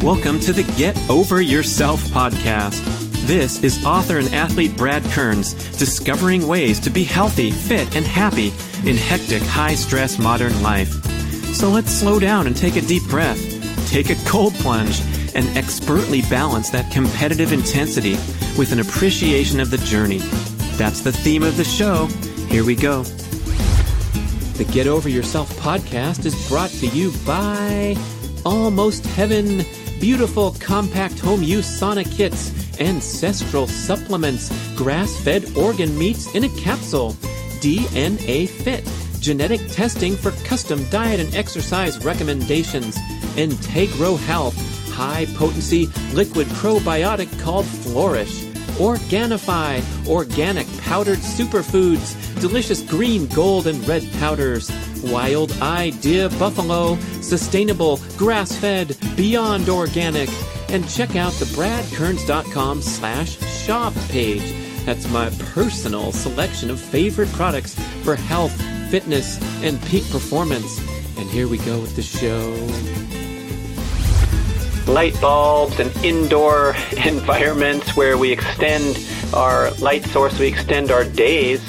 Welcome to the Get Over Yourself podcast. This is author and athlete Brad Kearns discovering ways to be healthy, fit, and happy in hectic, high-stress modern life. So let's slow down and take a deep breath, take a cold plunge, and expertly balance that competitive intensity with an appreciation of the journey. That's the theme of the show. Here we go. The Get Over Yourself podcast is brought to you by Almost Heaven, beautiful compact home use sauna kits, ancestral supplements, grass-fed organ meats in a capsule, DNA Fit, genetic testing for custom diet and exercise recommendations, Integro Health, high-potency liquid probiotic called Flourish, Organifi, organic powdered superfoods, delicious green, gold, and red powders, Wild Idea Buffalo, sustainable, grass-fed, beyond organic, and check out the bradkearns.com/shop page. That's my personal selection of favorite products for health, fitness, and peak performance. And here we go with the show. Light bulbs and indoor environments where we extend our light source, we extend our days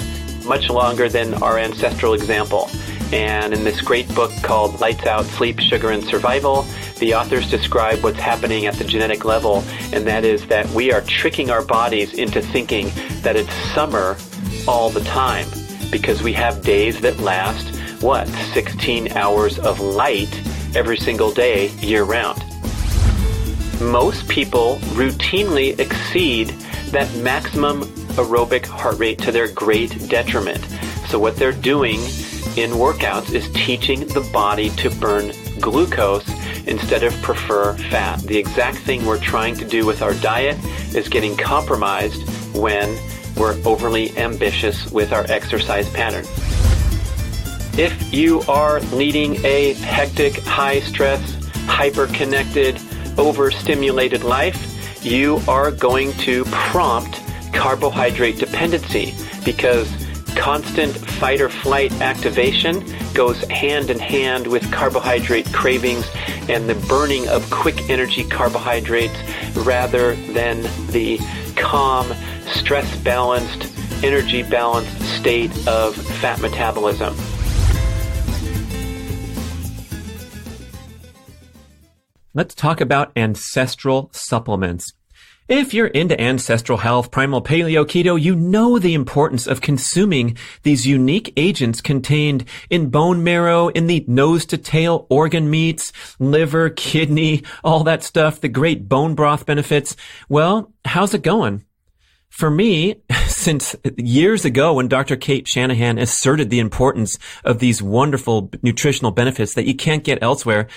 much longer than our ancestral example. And in this great book called Lights Out, Sleep, Sugar, and Survival, the authors describe what's happening at the genetic level, and that is that we are tricking our bodies into thinking that it's summer all the time because we have days that last, 16 hours of light every single day year-round. Most people routinely exceed that maximum aerobic heart rate to their great detriment. So what they're doing in workouts is teaching the body to burn glucose instead of prefer fat. The exact thing we're trying to do with our diet is getting compromised when we're overly ambitious with our exercise pattern. If you are leading a hectic, high-stress, hyperconnected, overstimulated life, you are going to prompt carbohydrate dependency because constant fight or flight activation goes hand in hand with carbohydrate cravings and the burning of quick energy carbohydrates rather than the calm, stress-balanced, energy-balanced state of fat metabolism. Let's talk about ancestral supplements. If you're into ancestral health, primal paleo, keto, you know the importance of consuming these unique agents contained in bone marrow, in the nose to tail organ meats, liver, kidney, all that stuff, the great bone broth benefits. Well, how's it going? For me, since years ago when Dr. Kate Shanahan asserted the importance of these wonderful nutritional benefits that you can't get elsewhere,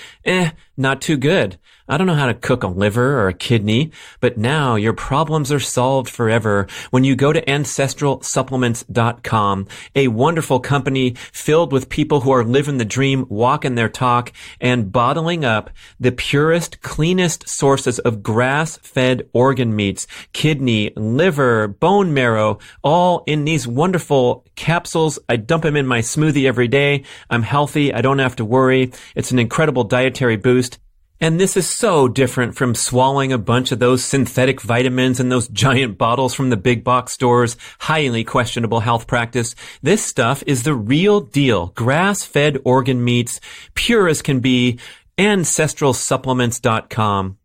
not too good. I don't know how to cook a liver or a kidney, but now your problems are solved forever when you go to ancestralsupplements.com, a wonderful company filled with people who are living the dream, walking their talk, and bottling up the purest, cleanest sources of grass-fed organ meats, kidney, liver, bone marrow, all in these wonderful capsules. I dump them in my smoothie every day. I'm healthy. I don't have to worry. It's an incredible dietary boost. And this is so different from swallowing a bunch of those synthetic vitamins and those giant bottles from the big box stores. Highly questionable health practice. This stuff is the real deal. Grass-fed organ meats, pure as can be. Ancestralsupplements.com.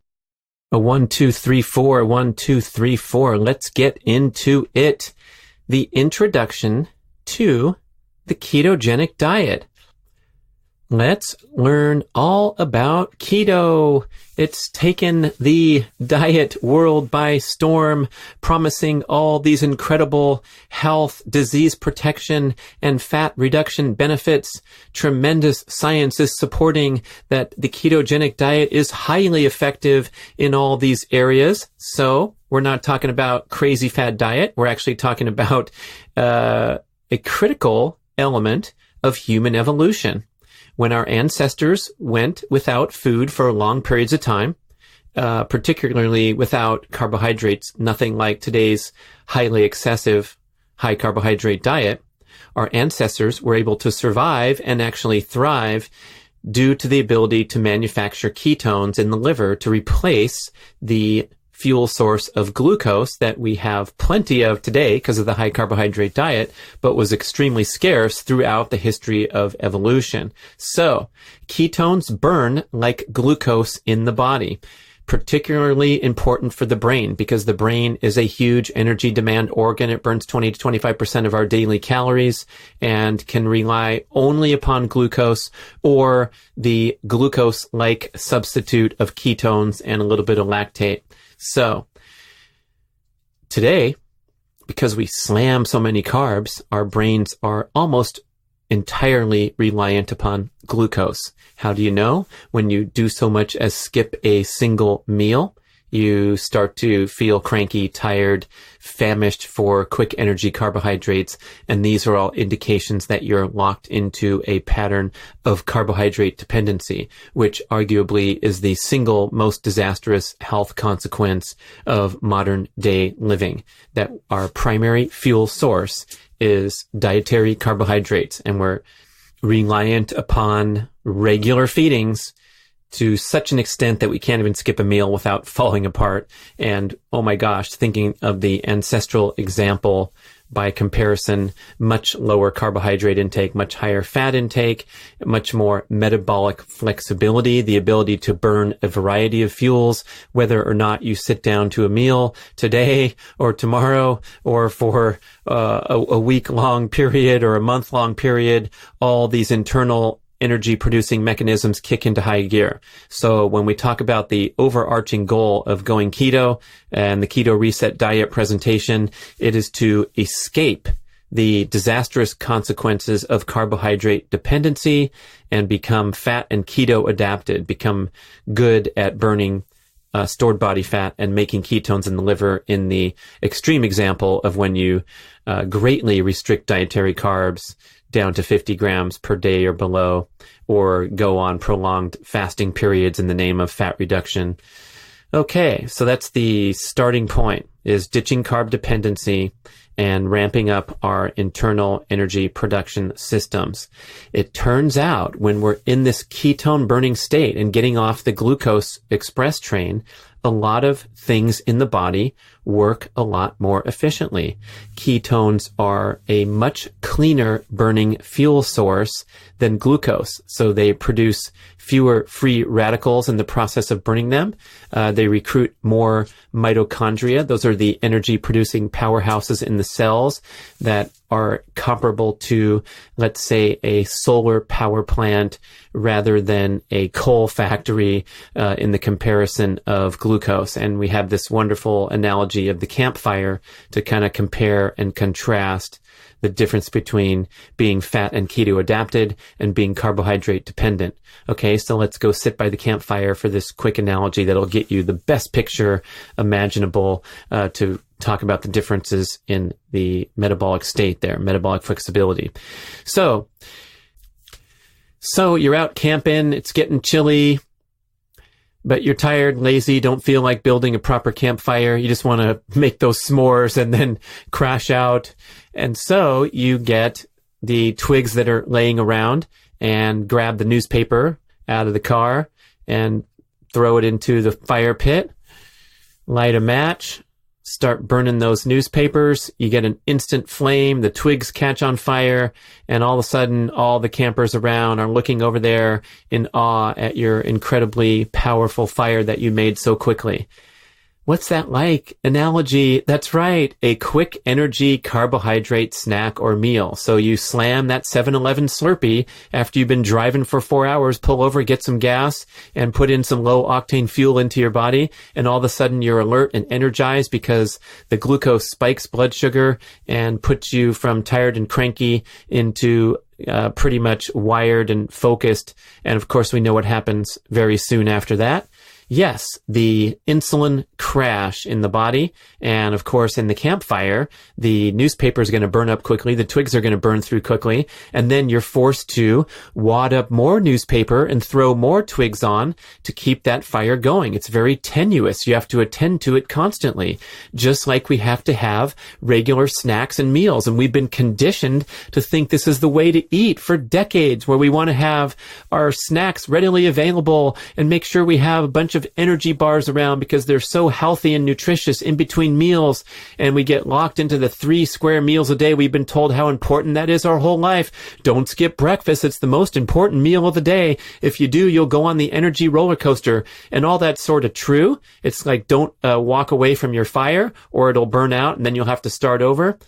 A 1, 2, 3, 4, 1, 2, 3, 4. Let's get into it. The introduction to the ketogenic diet. Let's learn all about keto. It's taken the diet world by storm, promising all these incredible health, disease protection, and fat reduction benefits. Tremendous science is supporting that the ketogenic diet is highly effective in all these areas. So we're not talking about crazy fat diet. We're actually talking about a critical element of human evolution. When our ancestors went without food for long periods of time, particularly without carbohydrates, nothing like today's highly excessive high carbohydrate diet, our ancestors were able to survive and actually thrive due to the ability to manufacture ketones in the liver to replace the fuel source of glucose that we have plenty of today because of the high carbohydrate diet, but was extremely scarce throughout the history of evolution. So, ketones burn like glucose in the body. Particularly important for the brain because the brain is a huge energy demand organ. It burns 20 to 25% of our daily calories and can rely only upon glucose or the glucose-like substitute of ketones and a little bit of lactate. So today, because we slam so many carbs, our brains are almost entirely reliant upon glucose. How do you know? When you do so much as skip a single meal, you start to feel cranky, tired, famished for quick energy carbohydrates. And these are all indications that you're locked into a pattern of carbohydrate dependency, which arguably is the single most disastrous health consequence of modern day living, that our primary fuel source is dietary carbohydrates, and we're reliant upon regular feedings to such an extent that we can't even skip a meal without falling apart. And oh my gosh, thinking of the ancestral example, by comparison, much lower carbohydrate intake, much higher fat intake, much more metabolic flexibility, the ability to burn a variety of fuels, whether or not you sit down to a meal today or tomorrow or for a week-long period or a month-long period. All these internal energy producing mechanisms kick into high gear. So when we talk about the overarching goal of going keto and the Keto Reset diet presentation, it is to escape the disastrous consequences of carbohydrate dependency and become fat and keto adapted, become good at burning stored body fat and making ketones in the liver, in the extreme example of when you greatly restrict dietary carbs down to 50 grams per day or below, or go on prolonged fasting periods in the name of fat reduction. Okay, so that's the starting point, is ditching carb dependency and ramping up our internal energy production systems. It turns out when we're in this ketone burning state and getting off the glucose express train, a lot of things in the body work a lot more efficiently. Ketones are a much cleaner burning fuel source than glucose. So they produce fewer free radicals in the process of burning them. They recruit more mitochondria. Those are the energy producing powerhouses in the cells that are comparable to, let's say, a solar power plant rather than a coal factory in the comparison of glucose. And we have this wonderful analogy of the campfire to kind of compare and contrast the difference between being fat and keto adapted and being carbohydrate dependent. Okay, so let's go sit by the campfire for this quick analogy that'll get you the best picture imaginable to talk about the differences in the metabolic state there, metabolic flexibility. So you're out camping, it's getting chilly, but you're tired, lazy, don't feel like building a proper campfire. You just want to make those s'mores and then crash out. And so you get the twigs that are laying around and grab the newspaper out of the car and throw it into the fire pit, light a match, start burning those newspapers. You get an instant flame, the twigs catch on fire, and all of a sudden all the campers around are looking over there in awe at your incredibly powerful fire that you made so quickly. What's that like? Analogy, that's right, a quick energy carbohydrate snack or meal. So you slam that 7-Eleven Slurpee after you've been driving for 4 hours, pull over, get some gas, and put in some low octane fuel into your body, and all of a sudden you're alert and energized because the glucose spikes blood sugar and puts you from tired and cranky into pretty much wired and focused. And of course we know what happens very soon after that. yes, the insulin crash in the body. And of course, in the campfire, the newspaper is going to burn up quickly. The twigs are going to burn through quickly. And then you're forced to wad up more newspaper and throw more twigs on to keep that fire going. It's very tenuous. You have to attend to it constantly, just like we have to have regular snacks and meals. And we've been conditioned to think this is the way to eat for decades, where we want to have our snacks readily available and make sure we have a bunch of energy bars around because they're so healthy and nutritious in between meals. And we get locked into the 3 square meals a day. We've been told how important that is our whole life. Don't skip breakfast. It's the most important meal of the day. If you do, you'll go on the energy roller coaster. And all that's sort of true. It's like, don't walk away from your fire or it'll burn out and then you'll have to start over.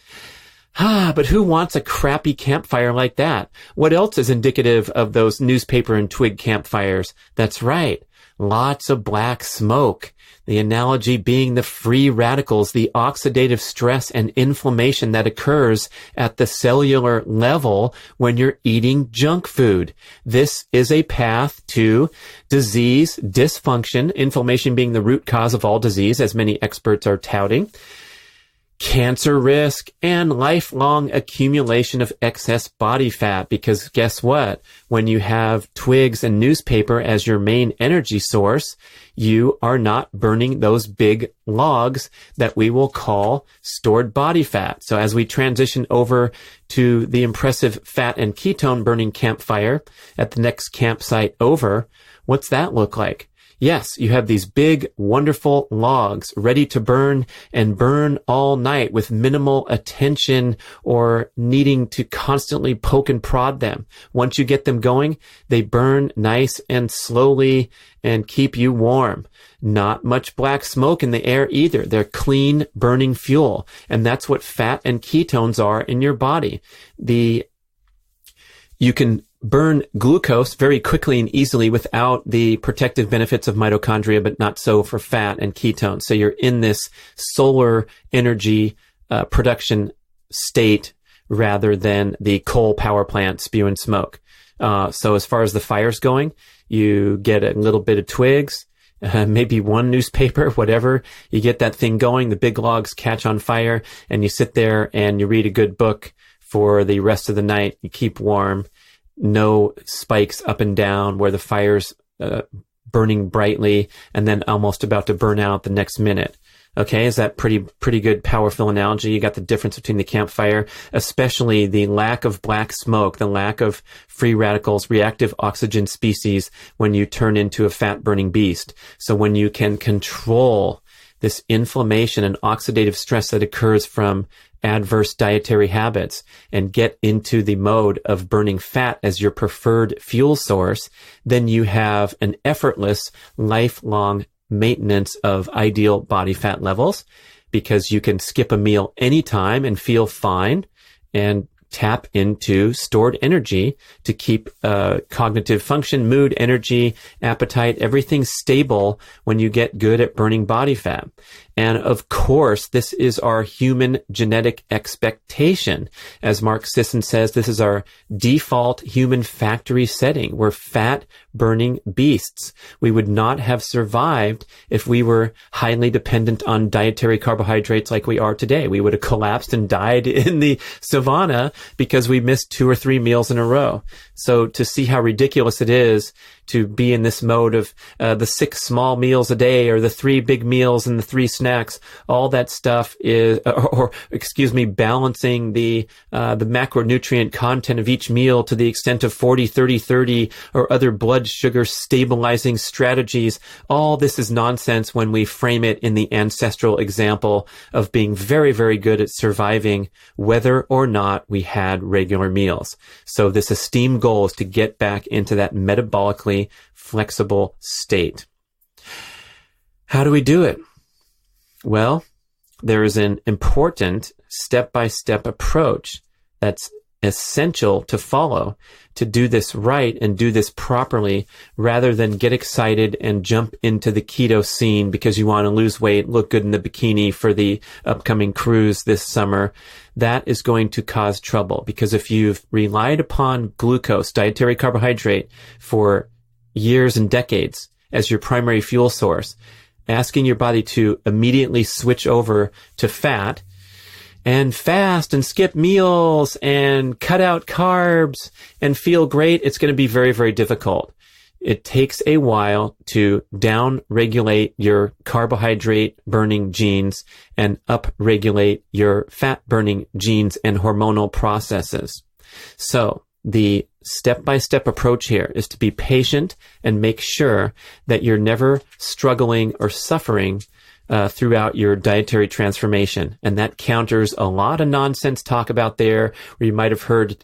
But who wants a crappy campfire like that? What else is indicative of those newspaper and twig campfires? That's right. Lots of black smoke. The analogy being the free radicals, the oxidative stress and inflammation that occurs at the cellular level when you're eating junk food. This is a path to disease, dysfunction, inflammation being the root cause of all disease, as many experts are touting, cancer risk, and lifelong accumulation of excess body fat. Because guess what? When you have twigs and newspaper as your main energy source, you are not burning those big logs that we will call stored body fat. So as we transition over to the impressive fat and ketone burning campfire at the next campsite over, what's that look like? Yes, you have these big, wonderful logs ready to burn and burn all night with minimal attention or needing to constantly poke and prod them. Once you get them going, they burn nice and slowly and keep you warm. Not much black smoke in the air either. They're clean burning fuel. And that's what fat and ketones are in your body. You can burn glucose very quickly and easily without the protective benefits of mitochondria, but not so for fat and ketones. So you're in this solar energy production state rather than the coal power plant spewing smoke. So as far as the fire's going, you get a little bit of twigs, maybe one newspaper, whatever. You get that thing going, the big logs catch on fire, and you sit there and you read a good book for the rest of the night. You keep warm. No spikes up and down where the fire's burning brightly and then almost about to burn out the next minute. Okay, is that pretty good powerful analogy? You got the difference between the campfire, especially the lack of black smoke, the lack of free radicals, reactive oxygen species when you turn into a fat burning beast. So when you can control this inflammation and oxidative stress that occurs from adverse dietary habits and get into the mode of burning fat as your preferred fuel source, then you have an effortless, lifelong maintenance of ideal body fat levels, because you can skip a meal anytime and feel fine and tap into stored energy to keep cognitive function, mood, energy, appetite, everything stable when you get good at burning body fat. And of course, this is our human genetic expectation. As Mark Sisson says, this is our default human factory setting. We're fat-burning beasts. We would not have survived if we were highly dependent on dietary carbohydrates like we are today. We would have collapsed and died in the savannah because we missed 2 or 3 meals in a row. So to see how ridiculous it is to be in this mode of the 6 small meals a day or the 3 big meals and the 3 snacks, all that stuff is, balancing the macronutrient content of each meal to the extent of 40, 30, 30, or other blood sugar stabilizing strategies. All this is nonsense when we frame it in the ancestral example of being very, very good at surviving whether or not we had regular meals. So this esteemed goal is to get back into that metabolically flexible state. How do we do it? Well, there is an important step-by-step approach that's essential to follow to do this right and do this properly, rather than get excited and jump into the keto scene because you want to lose weight, look good in the bikini for the upcoming cruise this summer. That is going to cause trouble, because if you've relied upon glucose, dietary carbohydrate, for years and decades, as your primary fuel source, asking your body to immediately switch over to fat and fast and skip meals and cut out carbs and feel great, it's going to be very, very difficult. It takes a while to down-regulate your carbohydrate burning genes and up-regulate your fat burning genes and hormonal processes. So the step-by-step approach here is to be patient and make sure that you're never struggling or suffering throughout your dietary transformation. And that counters a lot of nonsense talk about there, where you might have heard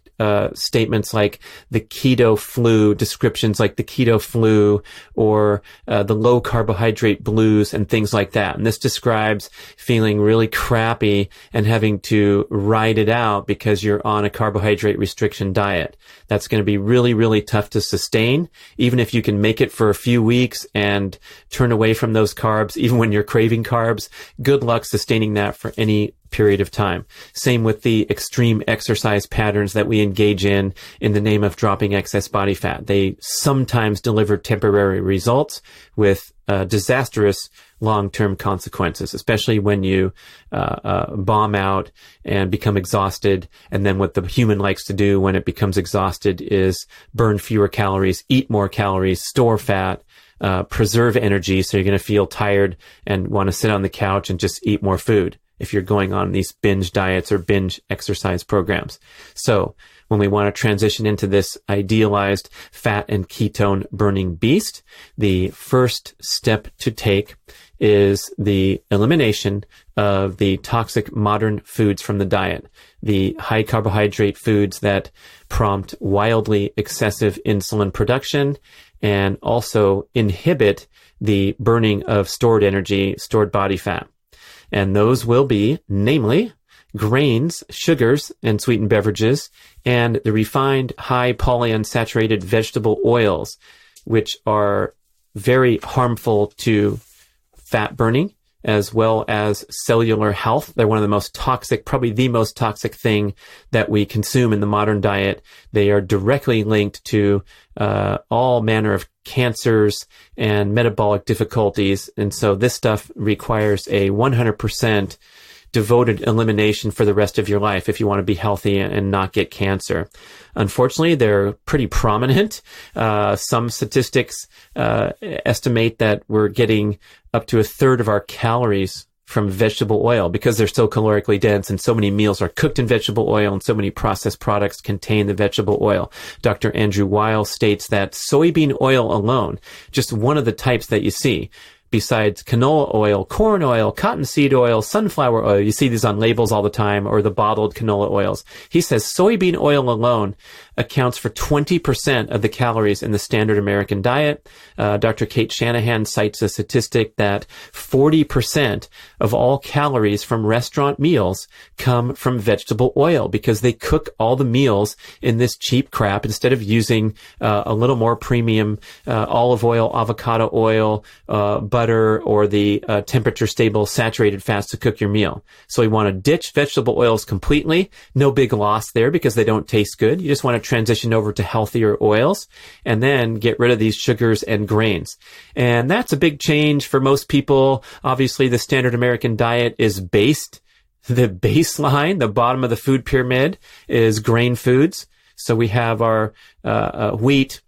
statements like the keto flu, descriptions like the keto flu, or the low carbohydrate blues and things like that. And this describes feeling really crappy and having to ride it out because you're on a carbohydrate restriction diet. That's going to be really, really tough to sustain. Even if you can make it for a few weeks and turn away from those carbs, even when you're craving carbs, good luck sustaining that for any period of time. Same with the extreme exercise patterns that we engage in the name of dropping excess body fat. They sometimes deliver temporary results with disastrous long-term consequences, especially when you bomb out and become exhausted. And then what the human likes to do when it becomes exhausted is burn fewer calories, eat more calories, store fat, preserve energy. So you're going to feel tired and want to sit on the couch and just eat more food if you're going on these binge diets or binge exercise programs. So when we want to transition into this idealized fat and ketone burning beast, the first step to take is the elimination of the toxic modern foods from the diet, the high carbohydrate foods that prompt wildly excessive insulin production and also inhibit the burning of stored energy, stored body fat. And those will be, namely, grains, sugars, and sweetened beverages, and the refined high polyunsaturated vegetable oils, which are very harmful to fat burning as well as cellular health. They're one of the most toxic, probably the most toxic thing that we consume in the modern diet. They are directly linked to all manner of cancers and metabolic difficulties. And so this stuff requires a 100% devoted elimination for the rest of your life if you want to be healthy and not get cancer. Unfortunately, they're pretty prominent. Some statistics estimate that we're getting up to a third of our calories from vegetable oil because they're so calorically dense and so many meals are cooked in vegetable oil and so many processed products contain the vegetable oil. Dr. Andrew Weil states that soybean oil alone, just one of the types that you see, besides canola oil, corn oil, cottonseed oil, sunflower oil, you see these on labels all the time, or the bottled canola oils. He says soybean oil alone accounts for 20% of the calories in the standard American diet. Dr. Kate Shanahan cites a statistic that 40% of all calories from restaurant meals come from vegetable oil because they cook all the meals in this cheap crap instead of using a little more premium olive oil, avocado oil, butter, or the temperature stable saturated fats to cook your meal. So we want to ditch vegetable oils completely. No big loss there because they don't taste good. You just want to transition over to healthier oils and then get rid of these sugars and grains. And that's a big change for most people. Obviously, the standard American diet is based, the baseline, the bottom of the food pyramid is grain foods. So we have our wheat,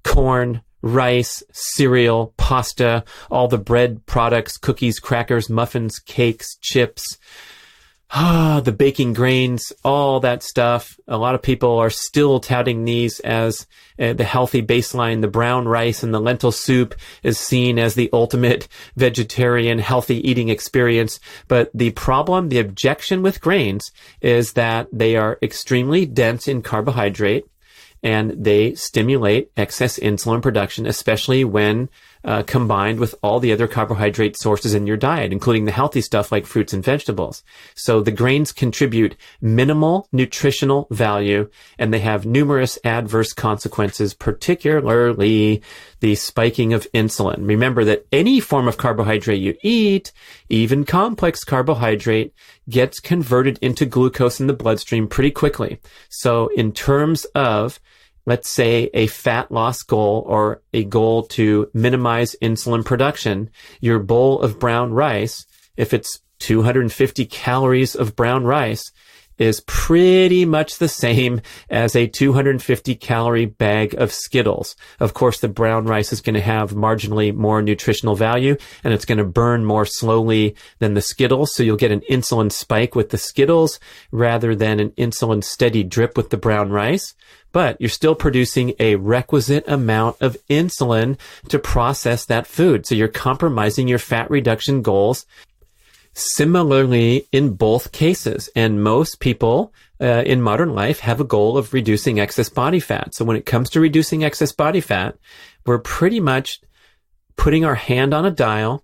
corn, rice, cereal, pasta, all the bread products, cookies, crackers, muffins, cakes, chips, the baking grains, all that stuff. A lot of people are still touting these as the healthy baseline. The brown rice and the lentil soup is seen as the ultimate vegetarian healthy eating experience. But the problem, the objection with grains is that they are extremely dense in carbohydrate and they stimulate excess insulin production, especially when combined with all the other carbohydrate sources in your diet, including the healthy stuff like fruits and vegetables. So the grains contribute minimal nutritional value, and they have numerous adverse consequences, particularly the spiking of insulin. Remember that any form of carbohydrate you eat, even complex carbohydrate, gets converted into glucose in the bloodstream pretty quickly. So in terms of let's say, a fat loss goal or a goal to minimize insulin production, your bowl of brown rice, if it's 250 calories of brown rice, is pretty much the same as a 250 calorie bag of Skittles. Of course, the brown rice is going to have marginally more nutritional value, and it's going to burn more slowly than the Skittles. So you'll get an insulin spike with the Skittles rather than an insulin steady drip with the brown rice. But you're still producing a requisite amount of insulin to process that food. So you're compromising your fat reduction goals similarly in both cases. And most people in modern life have a goal of reducing excess body fat. So when it comes to reducing excess body fat, we're pretty much putting our hand on a dial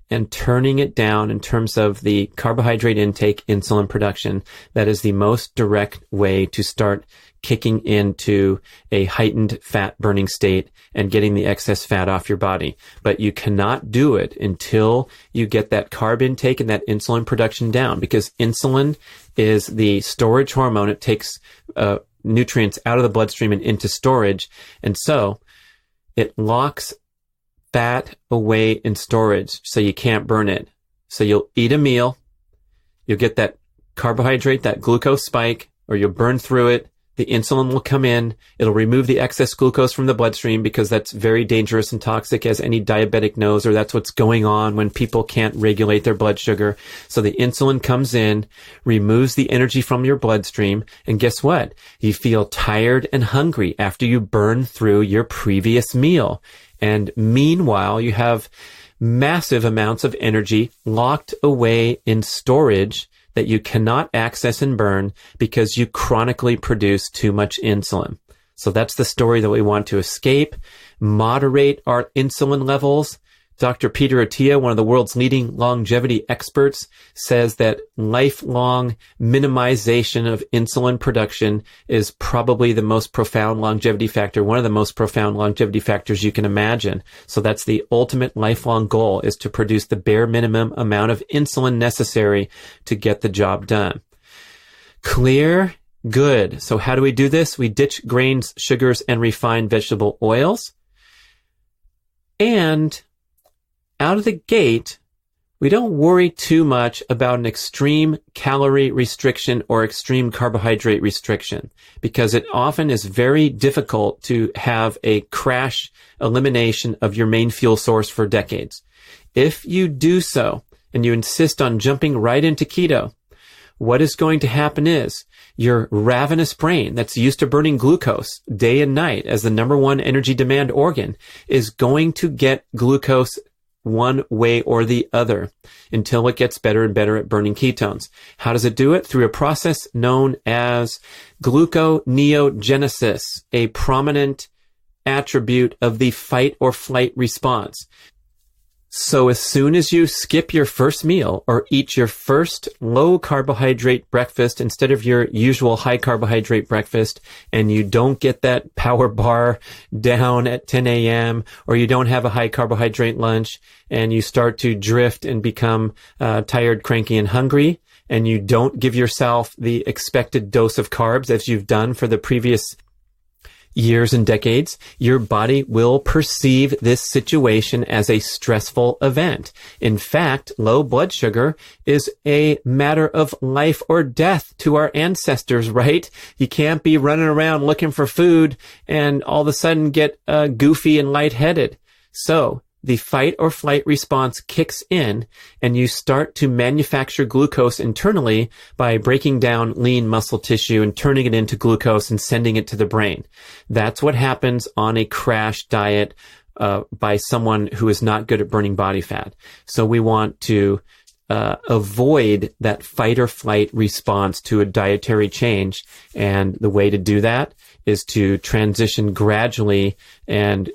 and turning it down in terms of the carbohydrate intake, insulin production. That is the most direct way to start kicking into a heightened fat burning state and getting the excess fat off your body. But you cannot do it until you get that carb intake and that insulin production down, because insulin is the storage hormone. It takes nutrients out of the bloodstream and into storage. And so it locks fat away in storage so you can't burn it. So you'll eat a meal, you'll get that carbohydrate, that glucose spike, or you'll burn through it. The insulin will come in. It'll remove the excess glucose from the bloodstream, because that's very dangerous and toxic, as any diabetic knows, or that's what's going on when people can't regulate their blood sugar. So the insulin comes in, removes the energy from your bloodstream, and guess what? You feel tired and hungry after you burn through your previous meal. And meanwhile, you have massive amounts of energy locked away in storage that you cannot access and burn because you chronically produce too much insulin. So that's the story that we want to escape, moderate our insulin levels. Dr. Peter Attia, one of the world's leading longevity experts, says that lifelong minimization of insulin production is probably the most profound longevity factor, one of the most profound longevity factors you can imagine. So that's the ultimate lifelong goal, is to produce the bare minimum amount of insulin necessary to get the job done. Clear? Good. So how do we do this? We ditch grains, sugars, and refined vegetable oils. And out of the gate, we don't worry too much about an extreme calorie restriction or extreme carbohydrate restriction, because it often is very difficult to have a crash elimination of your main fuel source for decades. If you do so, and you insist on jumping right into keto, what is going to happen is your ravenous brain that's used to burning glucose day and night as the number one energy demand organ is going to get glucose one way or the other until it gets better and better at burning ketones. How does it do it? Through a process known as gluconeogenesis, a prominent attribute of the fight or flight response. So as soon as you skip your first meal or eat your first low carbohydrate breakfast instead of your usual high carbohydrate breakfast, and you don't get that power bar down at 10 a.m. or you don't have a high carbohydrate lunch, and you start to drift and become tired, cranky, and hungry, and you don't give yourself the expected dose of carbs as you've done for the previous years and decades, your body will perceive this situation as a stressful event. In fact, low blood sugar is a matter of life or death to our ancestors, right? You can't be running around looking for food and all of a sudden get goofy and lightheaded. So the fight or flight response kicks in, and you start to manufacture glucose internally by breaking down lean muscle tissue and turning it into glucose and sending it to the brain. That's what happens on a crash diet by someone who is not good at burning body fat. So we want to avoid that fight or flight response to a dietary change. And the way to do that is to transition gradually and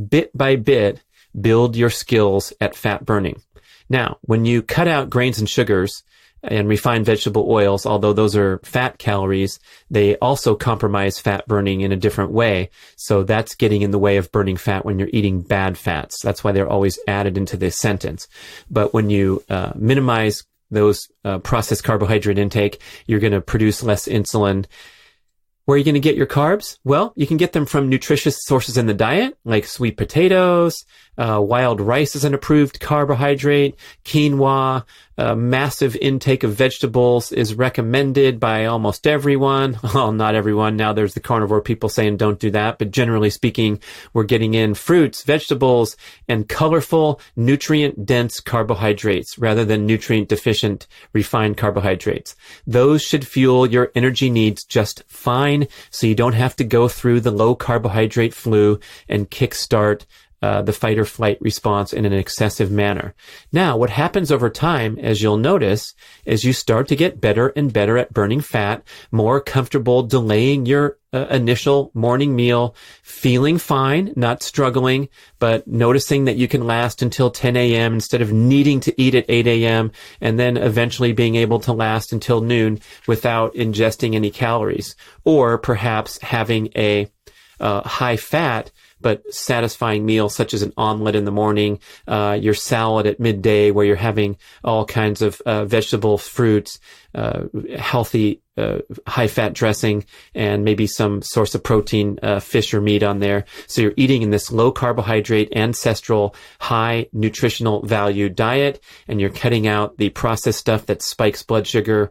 bit by bit build your skills at fat burning. Now, when you cut out grains and sugars and refined vegetable oils, although those are fat calories, they also compromise fat burning in a different way. So that's getting in the way of burning fat when you're eating bad fats. That's why they're always added into this sentence. But when you minimize those processed carbohydrate intake, you're going to produce less insulin. Where are you going to get your carbs? Well, you can get them from nutritious sources in the diet, like sweet potatoes, wild rice is an approved carbohydrate, quinoa, massive intake of vegetables is recommended by almost everyone. Well, not everyone. Now there's the carnivore people saying don't do that. But generally speaking, we're getting in fruits, vegetables, and colorful, nutrient-dense carbohydrates rather than nutrient-deficient refined carbohydrates. Those should fuel your energy needs just fine, so you don't have to go through the low carbohydrate flu and kickstart the fight or flight response in an excessive manner. Now, what happens over time, as you'll notice, is you start to get better and better at burning fat, more comfortable delaying your initial morning meal, feeling fine, not struggling, but noticing that you can last until 10 a.m. instead of needing to eat at 8 a.m., and then eventually being able to last until noon without ingesting any calories, or perhaps having a high fat but satisfying meal, such as an omelet in the morning, your salad at midday, where you're having all kinds of vegetables, fruits, healthy high-fat dressing, and maybe some source of protein, fish or meat on there. So you're eating in this low-carbohydrate, ancestral, high nutritional value diet, and you're cutting out the processed stuff that spikes blood sugar,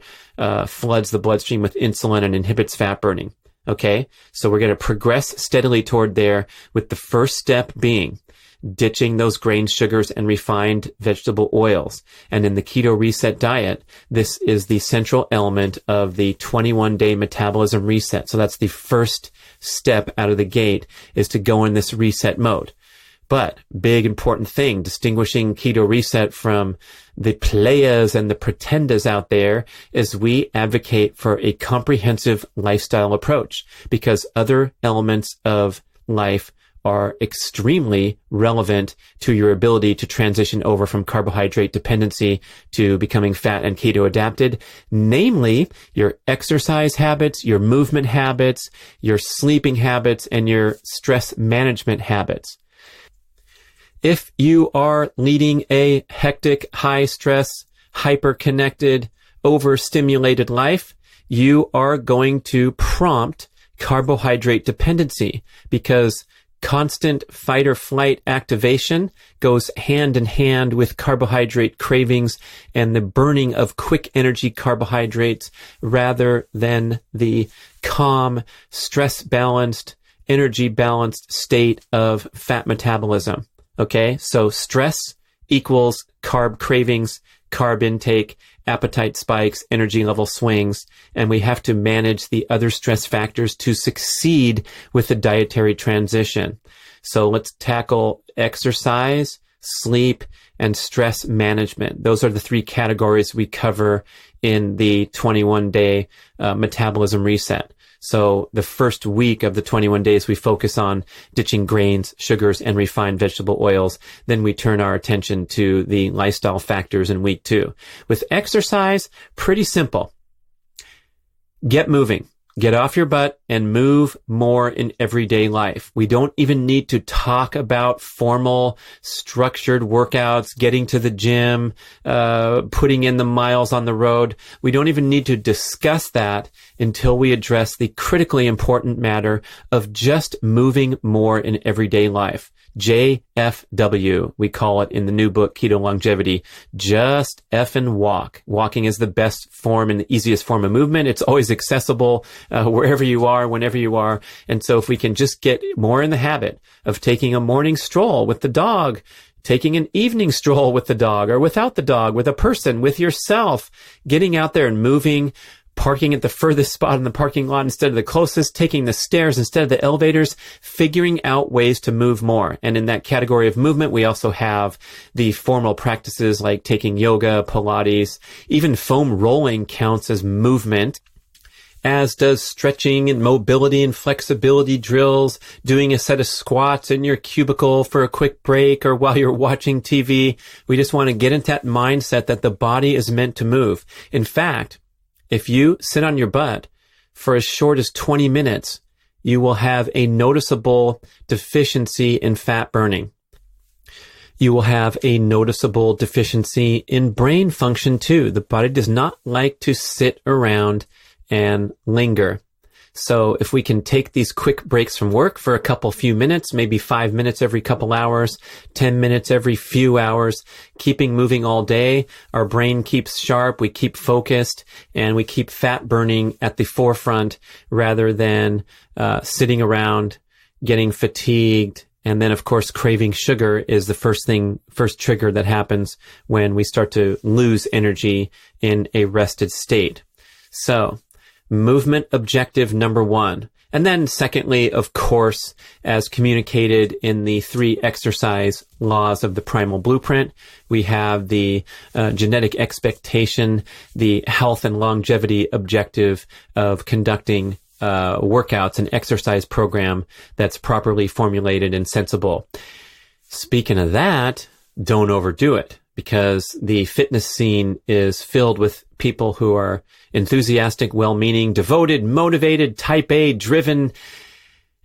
floods the bloodstream with insulin, and inhibits fat burning. Okay, so we're going to progress steadily toward there, with the first step being ditching those grain sugars and refined vegetable oils. And in the Keto Reset diet, this is the central element of the 21-day metabolism reset. So that's the first step out of the gate, is to go in this reset mode. But big important thing, distinguishing Keto Reset from the players and the pretenders out there, is we advocate for a comprehensive lifestyle approach, because other elements of life are extremely relevant to your ability to transition over from carbohydrate dependency to becoming fat and keto adapted, namely your exercise habits, your movement habits, your sleeping habits, and your stress management habits. If you are leading a hectic, high-stress, hyperconnected, overstimulated life, you are going to prompt carbohydrate dependency, because constant fight or flight activation goes hand in hand with carbohydrate cravings and the burning of quick energy carbohydrates, rather than the calm, stress-balanced, energy-balanced state of fat metabolism. Okay, so stress equals carb cravings, carb intake, appetite spikes, energy level swings, and we have to manage the other stress factors to succeed with the dietary transition. So let's tackle exercise, sleep, and stress management. Those are the three categories we cover in the 21-day metabolism reset. So the first week of the 21 days, we focus on ditching grains, sugars, and refined vegetable oils. Then we turn our attention to the lifestyle factors in week 2. With exercise, pretty simple. Get moving. Get off your butt and move more in everyday life. We don't even need to talk about formal, structured workouts, getting to the gym, putting in the miles on the road. We don't even need to discuss that until we address the critically important matter of just moving more in everyday life. JFW, we call it in the new book, Keto Longevity. Just effing walk. Walking is the best form and the easiest form of movement. It's always accessible wherever you are, whenever you are. And so if we can just get more in the habit of taking a morning stroll with the dog, taking an evening stroll with the dog or without the dog, with a person, with yourself, getting out there and moving, parking at the furthest spot in the parking lot instead of the closest, taking the stairs instead of the elevators, figuring out ways to move more. And in that category of movement, we also have the formal practices like taking yoga, Pilates, even foam rolling counts as movement, as does stretching and mobility and flexibility drills, doing a set of squats in your cubicle for a quick break or while you're watching TV. We just want to get into that mindset that the body is meant to move. In fact, if you sit on your butt for as short as 20 minutes, you will have a noticeable deficiency in fat burning. You will have a noticeable deficiency in brain function too. The body does not like to sit around and linger. So if we can take these quick breaks from work for a few minutes, maybe 5 minutes every couple hours, 10 minutes every few hours, keeping moving all day, our brain keeps sharp, we keep focused, and we keep fat burning at the forefront rather than sitting around, getting fatigued. And then, of course, craving sugar is the first trigger that happens when we start to lose energy in a rested state. So, movement objective number 1. And then secondly, of course, as communicated in the 3 exercise laws of the primal blueprint, we have the genetic expectation, the health and longevity objective of conducting workouts and exercise program that's properly formulated and sensible. Speaking of that, don't overdo it, because the fitness scene is filled with people who are enthusiastic, well-meaning, devoted, motivated, type A, driven,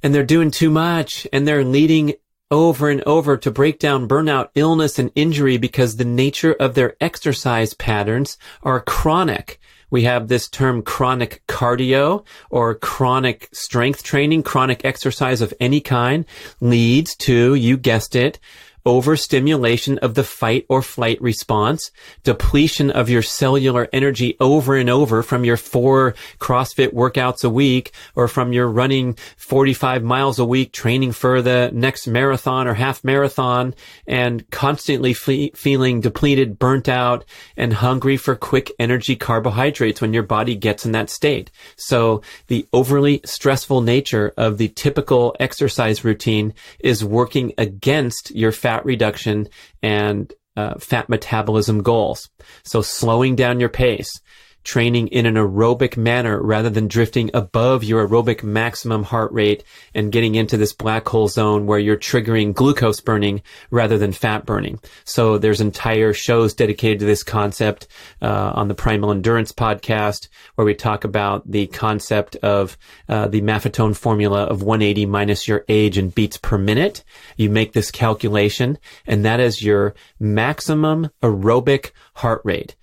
and they're doing too much, and they're leading over and over to breakdown, burnout, illness, and injury because the nature of their exercise patterns are chronic. We have this term chronic cardio or chronic strength training. Chronic exercise of any kind leads to, you guessed it, overstimulation of the fight or flight response, depletion of your cellular energy over and over from your 4 CrossFit workouts a week or from your running 45 miles a week training for the next marathon or half marathon, and constantly feeling depleted, burnt out, and hungry for quick energy carbohydrates when your body gets in that state. So the overly stressful nature of the typical exercise routine is working against your fat reduction and fat metabolism goals. So slowing down your pace, training in an aerobic manner rather than drifting above your aerobic maximum heart rate and getting into this black hole zone where you're triggering glucose burning rather than fat burning. So there's entire shows dedicated to this concept on the Primal Endurance podcast, where we talk about the concept of the Maffetone formula of 180 minus your age in beats per minute. You make this calculation, and that is your maximum aerobic heart rate.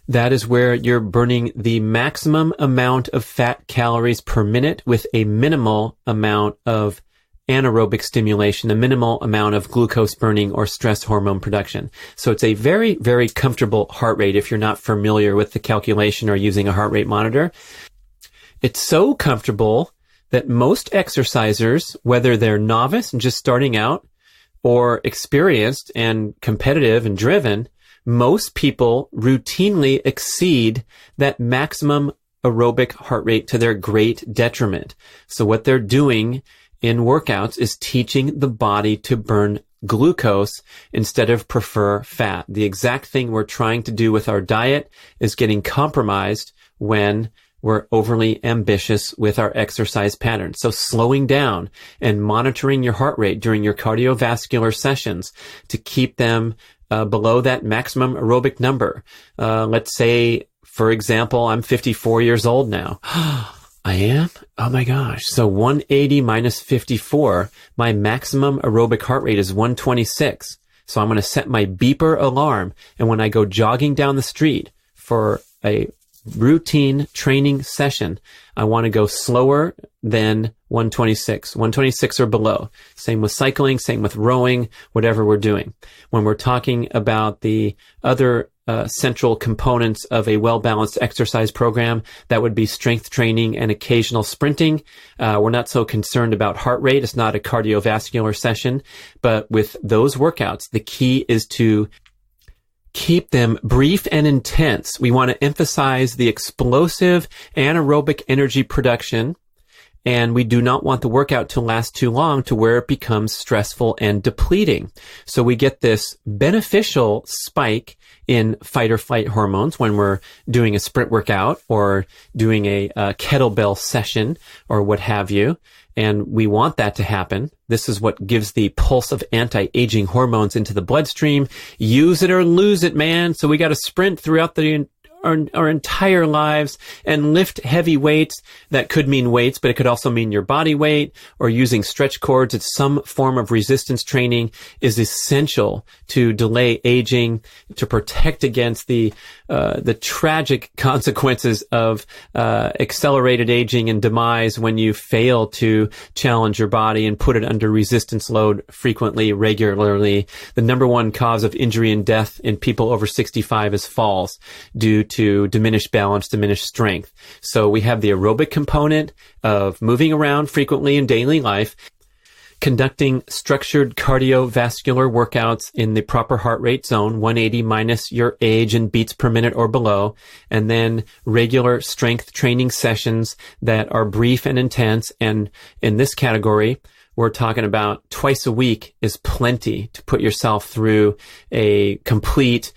That is where you're burning the maximum amount of fat calories per minute with a minimal amount of anaerobic stimulation, a minimal amount of glucose burning or stress hormone production. So it's a very, very comfortable heart rate if you're not familiar with the calculation or using a heart rate monitor. It's so comfortable that most exercisers, whether they're novice and just starting out or experienced and competitive and driven, most people routinely exceed that maximum aerobic heart rate to their great detriment. So what they're doing in workouts is teaching the body to burn glucose instead of prefer fat. The exact thing we're trying to do with our diet is getting compromised when we're overly ambitious with our exercise pattern. So slowing down and monitoring your heart rate during your cardiovascular sessions to keep them below that maximum aerobic number. Let's say, for example, I'm 54 years old now. I am? Oh my gosh. So 180 minus 54, my maximum aerobic heart rate is 126. So I'm going to set my beeper alarm. And when I go jogging down the street for a routine training session, I want to go slower than 126, 126 or below. Same with cycling, same with rowing, whatever we're doing. When we're talking about the other central components of a well-balanced exercise program, that would be strength training and occasional sprinting. We're not so concerned about heart rate. It's not a cardiovascular session. But with those workouts, the key is to keep them brief and intense. We want to emphasize the explosive anaerobic energy production, and we do not want the workout to last too long to where it becomes stressful and depleting. So we get this beneficial spike in fight or flight hormones when we're doing a sprint workout or doing a kettlebell session or what have you. And we want that to happen. This is what gives the pulse of anti-aging hormones into the bloodstream. Use it or lose it, man. So we got to sprint throughout the our entire lives and lift heavy weights. That could mean weights, but it could also mean your body weight, or using stretch cords. It's some form of resistance training is essential to delay aging, to protect against the tragic consequences of accelerated aging and demise when you fail to challenge your body and put it under resistance load frequently, regularly. The number one cause of injury and death in people over 65 is falls due to diminished balance, diminished strength. So we have the aerobic component of moving around frequently in daily life, conducting structured cardiovascular workouts in the proper heart rate zone, 180 minus your age in beats per minute or below, and then regular strength training sessions that are brief and intense. And in this category, we're talking about twice a week is plenty to put yourself through a complete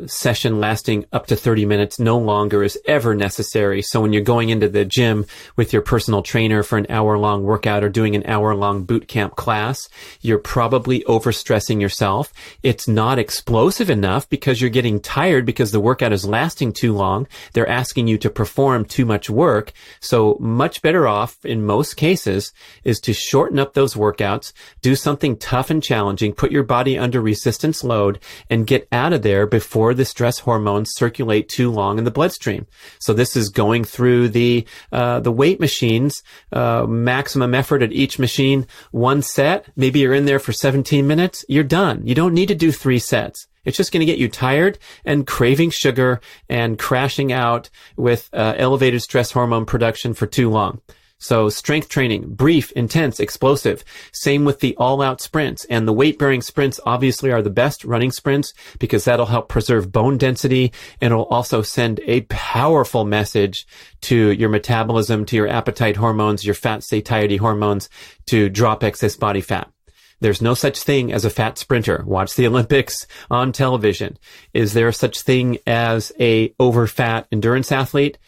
session lasting up to 30 minutes. No longer is ever necessary. So when you're going into the gym with your personal trainer for an hour-long workout or doing an hour-long boot camp class, you're probably overstressing yourself. It's not explosive enough because you're getting tired because the workout is lasting too long. They're asking you to perform too much work. So much better off in most cases is to shorten up those workouts, do something tough and challenging, put your body under resistance load, and get out of there before the stress hormones circulate too long in the bloodstream. So this is going through the weight machines, maximum effort at each machine, one set. Maybe you're in there for 17 minutes. You're done. You don't need to do 3 sets. It's just going to get you tired and craving sugar and crashing out with elevated stress hormone production for too long. So strength training, brief, intense, explosive. Same with the all-out sprints. And the weight-bearing sprints obviously are the best running sprints because that'll help preserve bone density, and it'll also send a powerful message to your metabolism, to your appetite hormones, your fat satiety hormones, to drop excess body fat. There's no such thing as a fat sprinter. Watch the Olympics on television. Is there such thing as a over-fat endurance athlete?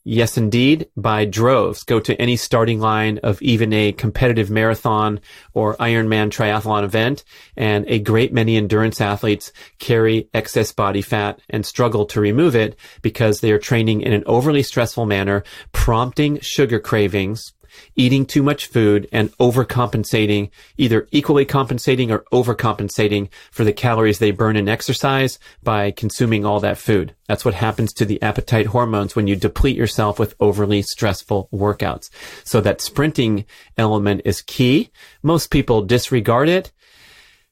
Yes, indeed, by droves. Go to any starting line of even a competitive marathon or Ironman triathlon event, and a great many endurance athletes carry excess body fat and struggle to remove it because they are training in an overly stressful manner, prompting sugar cravings, eating too much food, and overcompensating, either equally compensating or overcompensating for the calories they burn in exercise by consuming all that food. That's what happens to the appetite hormones when you deplete yourself with overly stressful workouts. So that sprinting element is key. Most people disregard it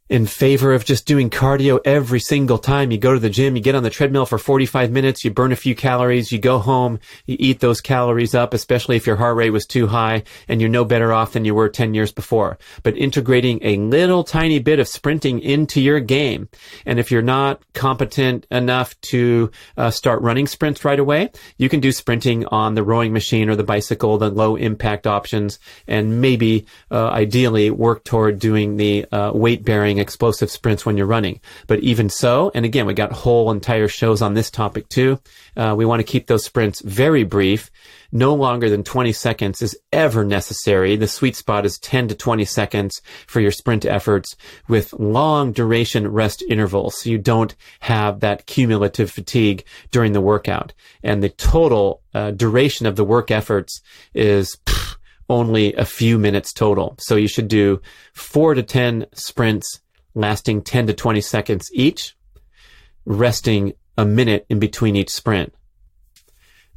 in favor of just doing cardio every single time you go to the gym. You get on the treadmill for 45 minutes, you burn a few calories, you go home, you eat those calories up, especially if your heart rate was too high, and you're no better off than you were 10 years before. But integrating a little tiny bit of sprinting into your game, and if you're not competent enough to start running sprints right away, you can do sprinting on the rowing machine or the bicycle, the low impact options, and maybe ideally work toward doing the weight-bearing explosive sprints when you're running. But even so, and again, we got whole entire shows on this topic too, we want to keep those sprints very brief. No longer than 20 seconds is ever necessary. The sweet spot is 10 to 20 seconds for your sprint efforts, with long duration rest intervals, so you don't have that cumulative fatigue during the workout. And the total duration of the work efforts is only a few minutes total. So you should do 4 to 10 sprints lasting 10 to 20 seconds each, resting a minute in between each sprint.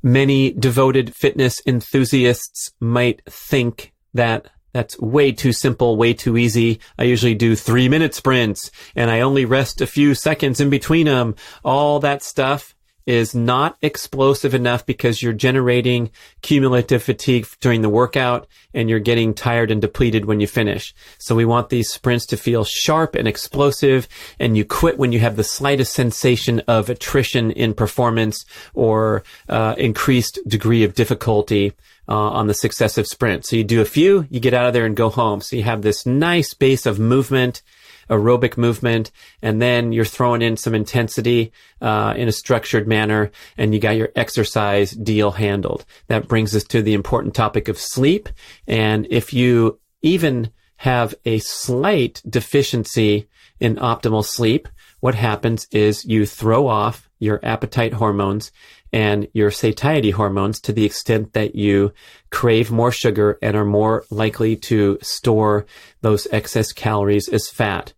Many devoted fitness enthusiasts might think that that's way too simple, way too easy. I usually do 3-minute sprints and I only rest a few seconds in between them. All that stuff is not explosive enough because you're generating cumulative fatigue during the workout and you're getting tired and depleted when you finish. So we want these sprints to feel sharp and explosive, and you quit when you have the slightest sensation of attrition in performance or increased degree of difficulty on the successive sprint. So you do a few, you get out of there and go home. So you have this nice base of movement, aerobic movement, and then you're throwing in some intensity in a structured manner, and you got your exercise deal handled. That brings us to the important topic of sleep. And if you even have a slight deficiency in optimal sleep, what happens is you throw off your appetite hormones and your satiety hormones to the extent that you crave more sugar and are more likely to store those excess calories as fat.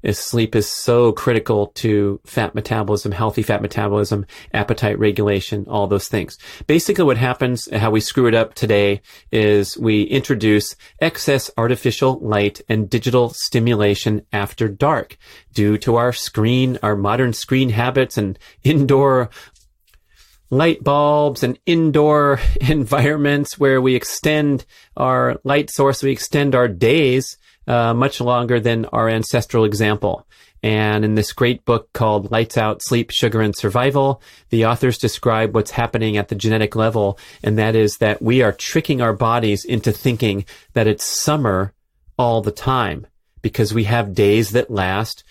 As sleep is so critical to fat metabolism, healthy fat metabolism, appetite regulation, all those things. Basically what happens, how we screw it up today, is we introduce excess artificial light and digital stimulation after dark due to our modern screen habits and indoor light bulbs and indoor environments where we extend our light source, we extend our days much longer than our ancestral example. And in this great book called Lights Out, Sleep, Sugar, and Survival, the authors describe what's happening at the genetic level, and that is that we are tricking our bodies into thinking that it's summer all the time because we have days that last,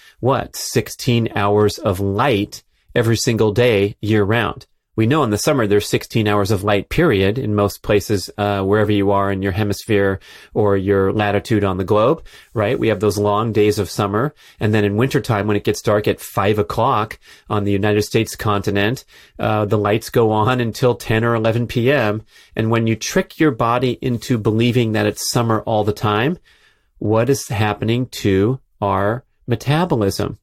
16 hours of light every single day year round. We know in the summer there's 16 hours of light, period, in most places, wherever you are in your hemisphere or your latitude on the globe, right? We have those long days of summer. And then in wintertime, when it gets dark at 5 o'clock on the United States continent, the lights go on until 10 or 11 p.m. And when you trick your body into believing that it's summer all the time, what is happening to our metabolism?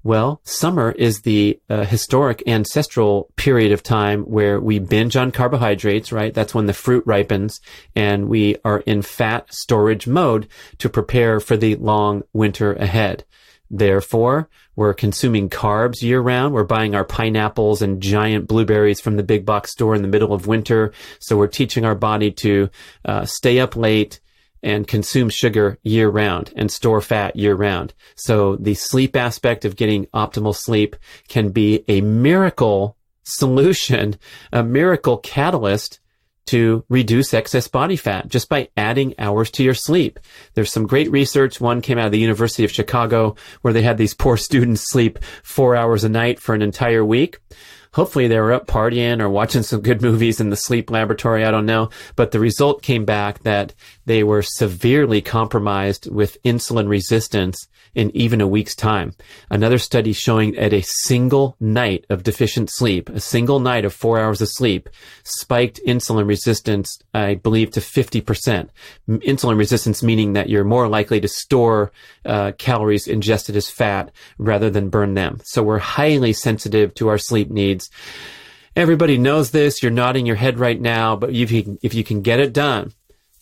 Well, summer is the historic ancestral period of time where we binge on carbohydrates, right? That's when the fruit ripens and we are in fat storage mode to prepare for the long winter ahead. Therefore, we're consuming carbs year round. We're buying our pineapples and giant blueberries from the big box store in the middle of winter. So we're teaching our body to stay up late and consume sugar year round and store fat year round. So the sleep aspect of getting optimal sleep can be a miracle solution, a miracle catalyst to reduce excess body fat just by adding hours to your sleep. There's some great research. One came out of the University of Chicago where they had these poor students sleep 4 hours a night for an entire week. Hopefully they were up partying or watching some good movies in the sleep laboratory. I don't know. But the result came back that they were severely compromised with insulin resistance in even a week's time. Another study showing at a single night of deficient sleep, a single night of 4 hours of sleep, spiked insulin resistance, I believe, to 50%. Insulin resistance meaning that you're more likely to store calories ingested as fat rather than burn them. So we're highly sensitive to our sleep needs. Everybody knows this. You're nodding your head right now, but if you can get it done,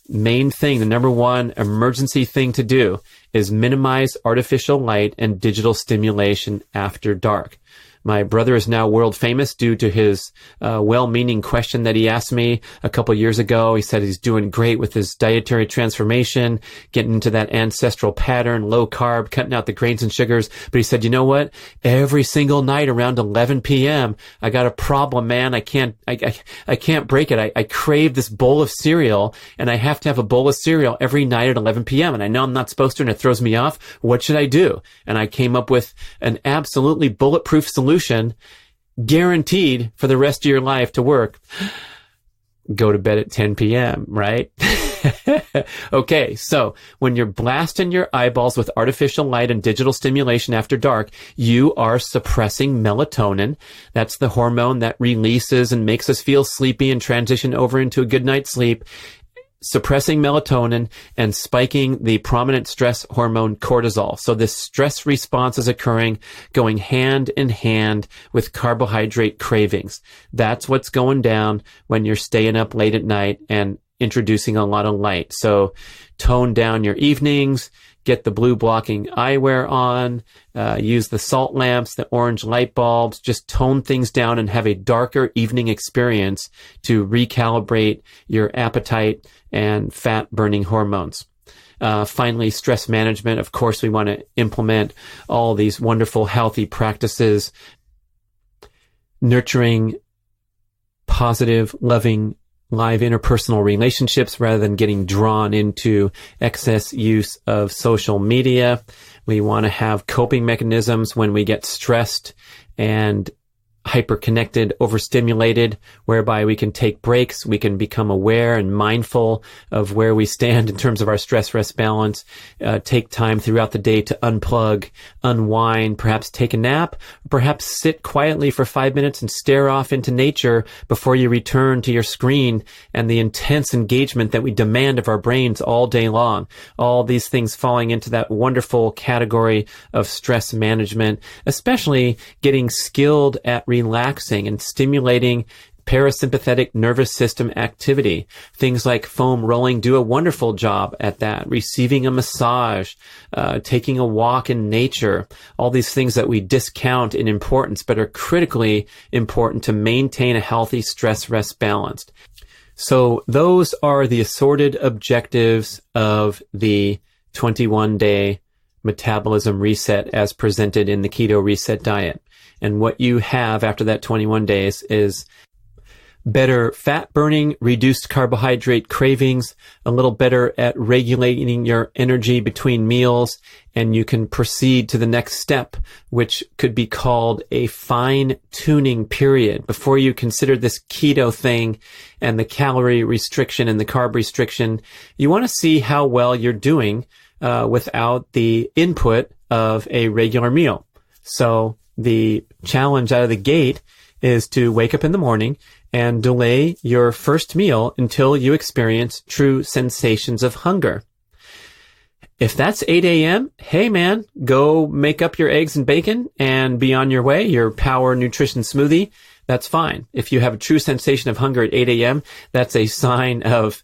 main thing, the number one emergency thing to do is minimize artificial light and digital stimulation after dark. My brother is now world famous due to his well-meaning question that he asked me a couple years ago. He said he's doing great with his dietary transformation, getting into that ancestral pattern, low carb, cutting out the grains and sugars. But he said, you know what? Every single night around 11 p.m., I got a problem, man. I can't break it. I crave this bowl of cereal, and I have to have a bowl of cereal every night at 11 p.m. And I know I'm not supposed to, and it throws me off. What should I do? And I came up with an absolutely bulletproof solution, guaranteed for the rest of your life to work. Go to bed at 10 p.m., right? Okay, so when you're blasting your eyeballs with artificial light and digital stimulation after dark, you are suppressing melatonin. That's the hormone that releases and makes us feel sleepy and transition over into a good night's sleep. Suppressing melatonin and spiking the prominent stress hormone cortisol. So this stress response is occurring, going hand in hand with carbohydrate cravings. That's what's going down when you're staying up late at night and introducing a lot of light. So tone down your evenings, get the blue blocking eyewear on, use the salt lamps, the orange light bulbs, just tone things down and have a darker evening experience to recalibrate your appetite and fat burning hormones. Finally, stress management. Of course, we want to implement all these wonderful, healthy practices, nurturing positive, loving, live interpersonal relationships rather than getting drawn into excess use of social media. We want to have coping mechanisms when we get stressed and hyperconnected, overstimulated, whereby we can take breaks, we can become aware and mindful of where we stand in terms of our stress-rest balance, take time throughout the day to unplug, unwind, perhaps take a nap, perhaps sit quietly for 5 minutes and stare off into nature before you return to your screen and the intense engagement that we demand of our brains all day long. All these things falling into that wonderful category of stress management, especially getting skilled at relaxing and stimulating parasympathetic nervous system activity. Things like foam rolling do a wonderful job at that. Receiving a massage, taking a walk in nature, all these things that we discount in importance but are critically important to maintain a healthy stress-rest balance. So those are the assorted objectives of the 21-day metabolism reset as presented in the Keto Reset diet. And what you have after that 21 days is better fat burning, reduced carbohydrate cravings, a little better at regulating your energy between meals, and you can proceed to the next step, which could be called a fine-tuning period. Before you consider this keto thing and the calorie restriction and the carb restriction, you want to see how well you're doing without the input of a regular meal. So the challenge out of the gate is to wake up in the morning and delay your first meal until you experience true sensations of hunger. If that's 8 a.m., hey man, go make up your eggs and bacon and be on your way, your power nutrition smoothie. That's fine. If you have a true sensation of hunger at 8 a.m., that's a sign of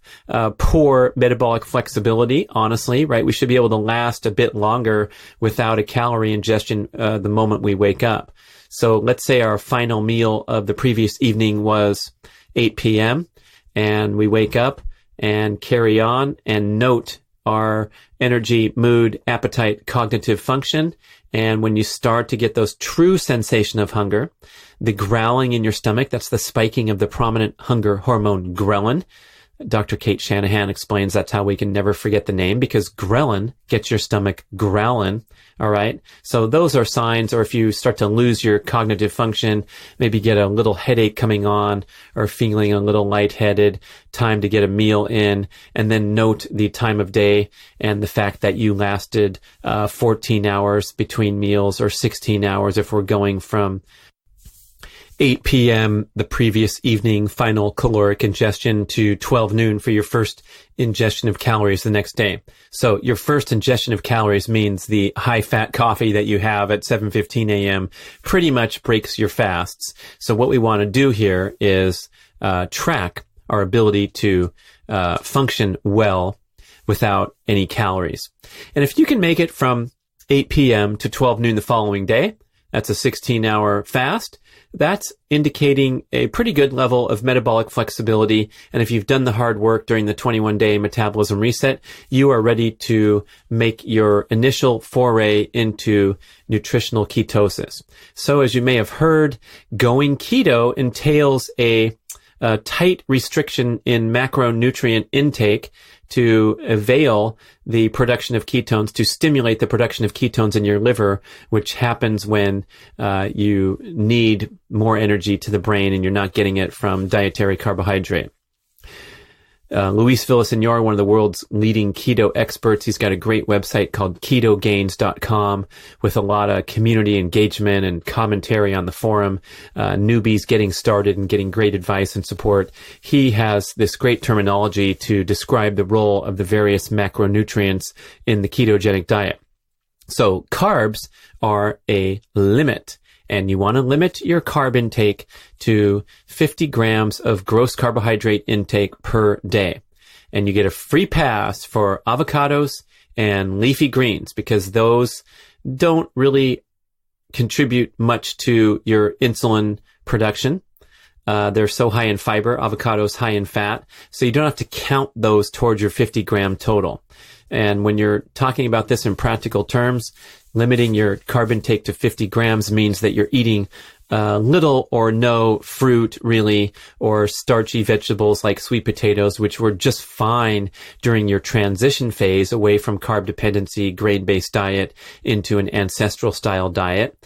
poor metabolic flexibility, honestly, right? We should be able to last a bit longer without a calorie ingestion the moment we wake up. So let's say our final meal of the previous evening was 8 p.m. and we wake up and carry on and note our energy, mood, appetite, cognitive function. And when you start to get those true sensation of hunger, the growling in your stomach, that's the spiking of the prominent hunger hormone ghrelin. Dr. Kate Shanahan explains that's how we can never forget the name, because ghrelin gets your stomach growling. All right. So those are signs, or if you start to lose your cognitive function, maybe get a little headache coming on or feeling a little lightheaded, time to get a meal in, and then note the time of day and the fact that you lasted 14 hours between meals, or 16 hours if we're going from 8 p.m. the previous evening final caloric ingestion to 12 noon for your first ingestion of calories the next day. So your first ingestion of calories means the high-fat coffee that you have at 7:15 a.m. pretty much breaks your fasts. So what we want to do here is track our ability to function well without any calories. And if you can make it from 8 p.m. to 12 noon the following day, that's a 16-hour fast. That's indicating a pretty good level of metabolic flexibility. And if you've done the hard work during the 21-day metabolism reset, you are ready to make your initial foray into nutritional ketosis. So as you may have heard, going keto entails a tight restriction in macronutrient intake to avail the production of ketones, to stimulate the production of ketones in your liver, which happens when you need more energy to the brain and you're not getting it from dietary carbohydrate. Luis Villaseñor, one of the world's leading keto experts, he's got a great website called ketogains.com with a lot of community engagement and commentary on the forum, newbies getting started and getting great advice and support. He has this great terminology to describe the role of the various macronutrients in the ketogenic diet. So carbs are a limit. And you want to limit your carb intake to 50 grams of gross carbohydrate intake per day. And you get a free pass for avocados and leafy greens, because those don't really contribute much to your insulin production. They're so high in fiber, avocados high in fat, so you don't have to count those towards your 50-gram total. And when you're talking about this in practical terms, limiting your carb intake to 50 grams means that you're eating little or no fruit, really, or starchy vegetables like sweet potatoes, which were just fine during your transition phase away from carb dependency, grain-based diet into an ancestral style diet.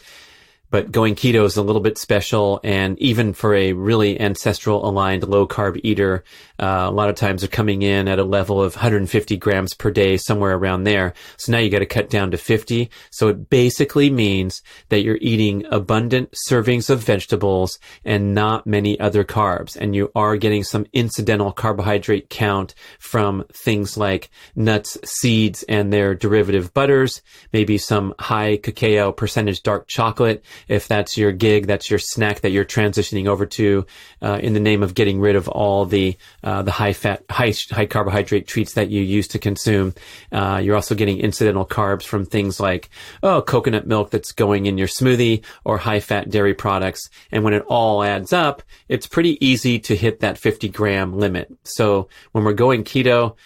But going keto is a little bit special, and even for a really ancestral aligned low carb eater, a lot of times they're coming in at a level of 150 grams per day, somewhere around there. So now you got to cut down to 50. So it basically means that you're eating abundant servings of vegetables and not many other carbs. And you are getting some incidental carbohydrate count from things like nuts, seeds, and their derivative butters, maybe some high cacao percentage dark chocolate. If that's your gig, that's your snack that you're transitioning over to, in the name of getting rid of all the high fat, high carbohydrate treats that you used to consume. You're also getting incidental carbs from things like, coconut milk that's going in your smoothie, or high fat dairy products. And when it all adds up, it's pretty easy to hit that 50 gram limit. So when we're going keto,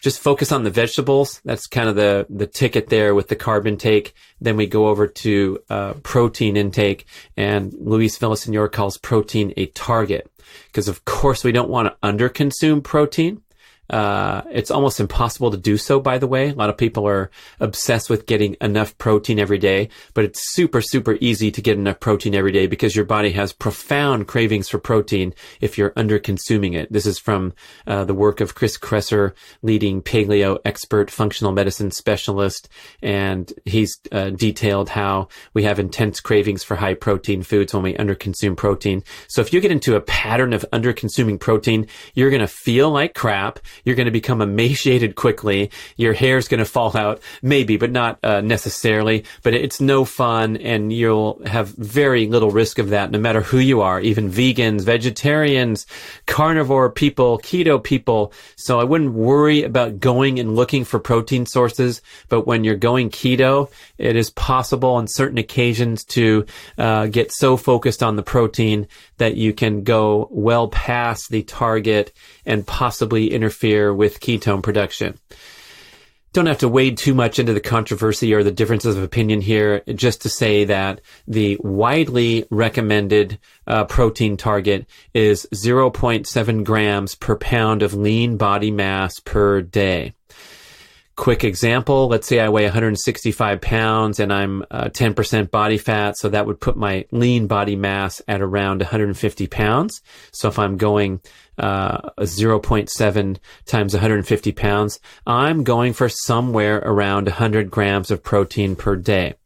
just focus on the vegetables. That's kind of the ticket there with the carb intake. Then we go over to protein intake, and Luis Villaseñor calls protein a target, because of course we don't want to underconsume protein. It's almost impossible to do so, by the way. A lot of people are obsessed with getting enough protein every day, but it's super, super easy to get enough protein every day because your body has profound cravings for protein if you're under consuming it. This is from the work of Chris Kresser, leading paleo expert, functional medicine specialist, and he's detailed how we have intense cravings for high protein foods when we underconsume protein. So if you get into a pattern of underconsuming protein, you're going to feel like crap. You're going to become emaciated quickly. Your hair's going to fall out, maybe, but not necessarily. But it's no fun, and you'll have very little risk of that, no matter who you are, even vegans, vegetarians, carnivore people, keto people. So I wouldn't worry about going and looking for protein sources. But when you're going keto, it is possible on certain occasions to get so focused on the protein that you can go well past the target and possibly interfere with ketone production. Don't have to wade too much into the controversy or the differences of opinion here, just to say that the widely recommended protein target is 0.7 grams per pound of lean body mass per day. Quick example, let's say I weigh 165 pounds and I'm 10% body fat, so that would put my lean body mass at around 150 pounds. So if I'm going 0.7 times 150 pounds, I'm going for somewhere around 100 grams of protein per day.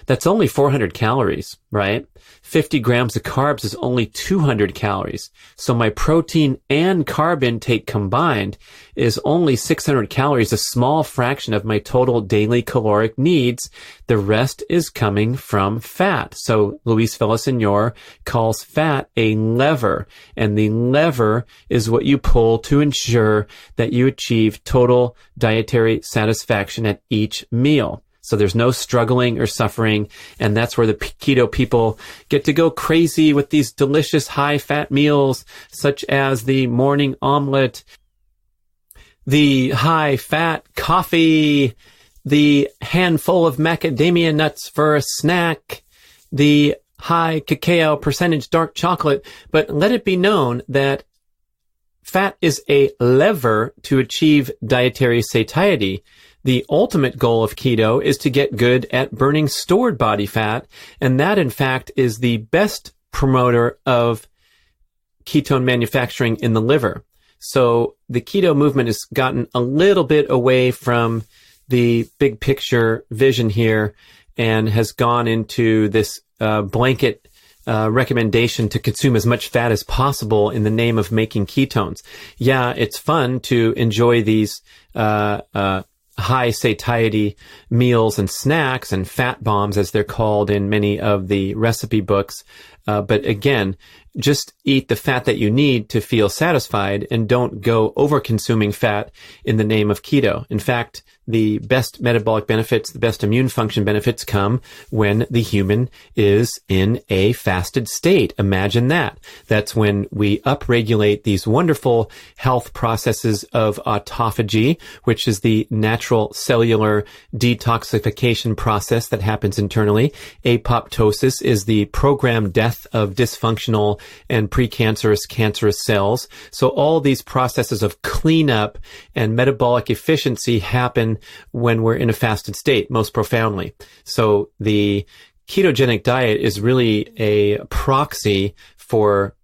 That's only 400 calories, right? 50 grams of carbs is only 200 calories. So my protein and carb intake combined is only 600 calories, a small fraction of my total daily caloric needs. The rest is coming from fat. So Luis Villaseñor calls fat a lever, and the lever is what you pull to ensure that you achieve total dietary satisfaction at each meal. So there's no struggling or suffering, and that's where the keto people get to go crazy with these delicious high-fat meals, such as the morning omelet, the high-fat coffee, the handful of macadamia nuts for a snack, the high cacao percentage dark chocolate. But let it be known that fat is a lever to achieve dietary satiety. The ultimate goal of keto is to get good at burning stored body fat, and that, in fact, is the best promoter of ketone manufacturing in the liver. So the keto movement has gotten a little bit away from the big picture vision here and has gone into this blanket recommendation to consume as much fat as possible in the name of making ketones. Yeah, it's fun to enjoy these high satiety meals and snacks and fat bombs, as they're called in many of the recipe books. But again, just eat the fat that you need to feel satisfied, and don't go over consuming fat in the name of keto. In fact, the best metabolic benefits, the best immune function benefits come when the human is in a fasted state. Imagine that. That's when we upregulate these wonderful health processes of autophagy, which is the natural cellular detoxification process that happens internally. Apoptosis is the programmed death of dysfunctional and precancerous cancerous cells. So all these processes of cleanup and metabolic efficiency happen when we're in a fasted state, most profoundly. So the ketogenic diet is really a proxy for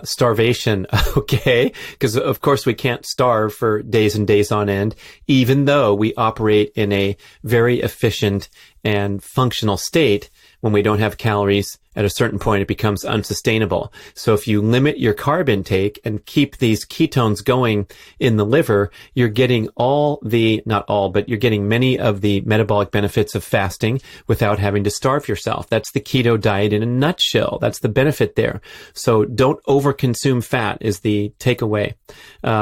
starvation, okay? Because of course we can't starve for days and days on end, even though we operate in a very efficient and functional state. When we don't have calories, at a certain point, it becomes unsustainable. So if you limit your carb intake and keep these ketones going in the liver, you're getting not all, but you're getting many of the metabolic benefits of fasting without having to starve yourself. That's the keto diet in a nutshell. That's the benefit there. So don't overconsume fat is the takeaway.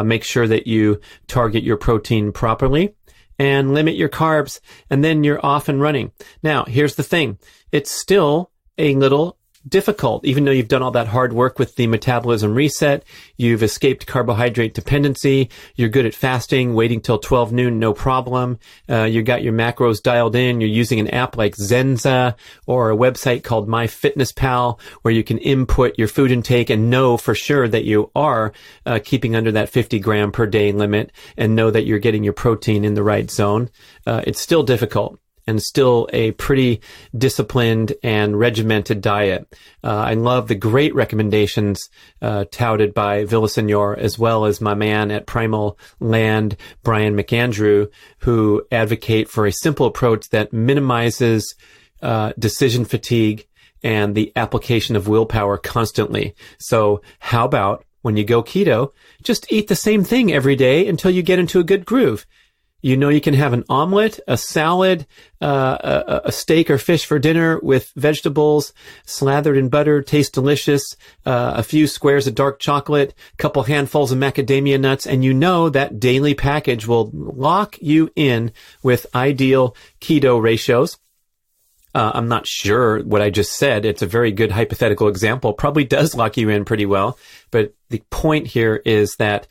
Make sure that you target your protein properly and limit your carbs, and then you're off and running. Now, here's the thing. It's still a little difficult, even though you've done all that hard work with the Metabolism Reset, you've escaped carbohydrate dependency, you're good at fasting, waiting till 12 noon, no problem. You got your macros dialed in, you're using an app like Zenza or a website called MyFitnessPal where you can input your food intake and know for sure that you are keeping under that 50 gram per day limit and know that you're getting your protein in the right zone. It's still difficult. And still a pretty disciplined and regimented diet. I love the great recommendations touted by Villaseñor, as well as my man at Primal Land, Brian McAndrew, who advocate for a simple approach that minimizes decision fatigue and the application of willpower constantly. So how about when you go keto, just eat the same thing every day until you get into a good groove. You know, you can have an omelet, a salad, a steak or fish for dinner with vegetables slathered in butter, taste delicious, a few squares of dark chocolate, a couple handfuls of macadamia nuts, and you know that daily package will lock you in with ideal keto ratios. I'm not sure what I just said. It's a very good hypothetical example. Probably does lock you in pretty well. But the point here is that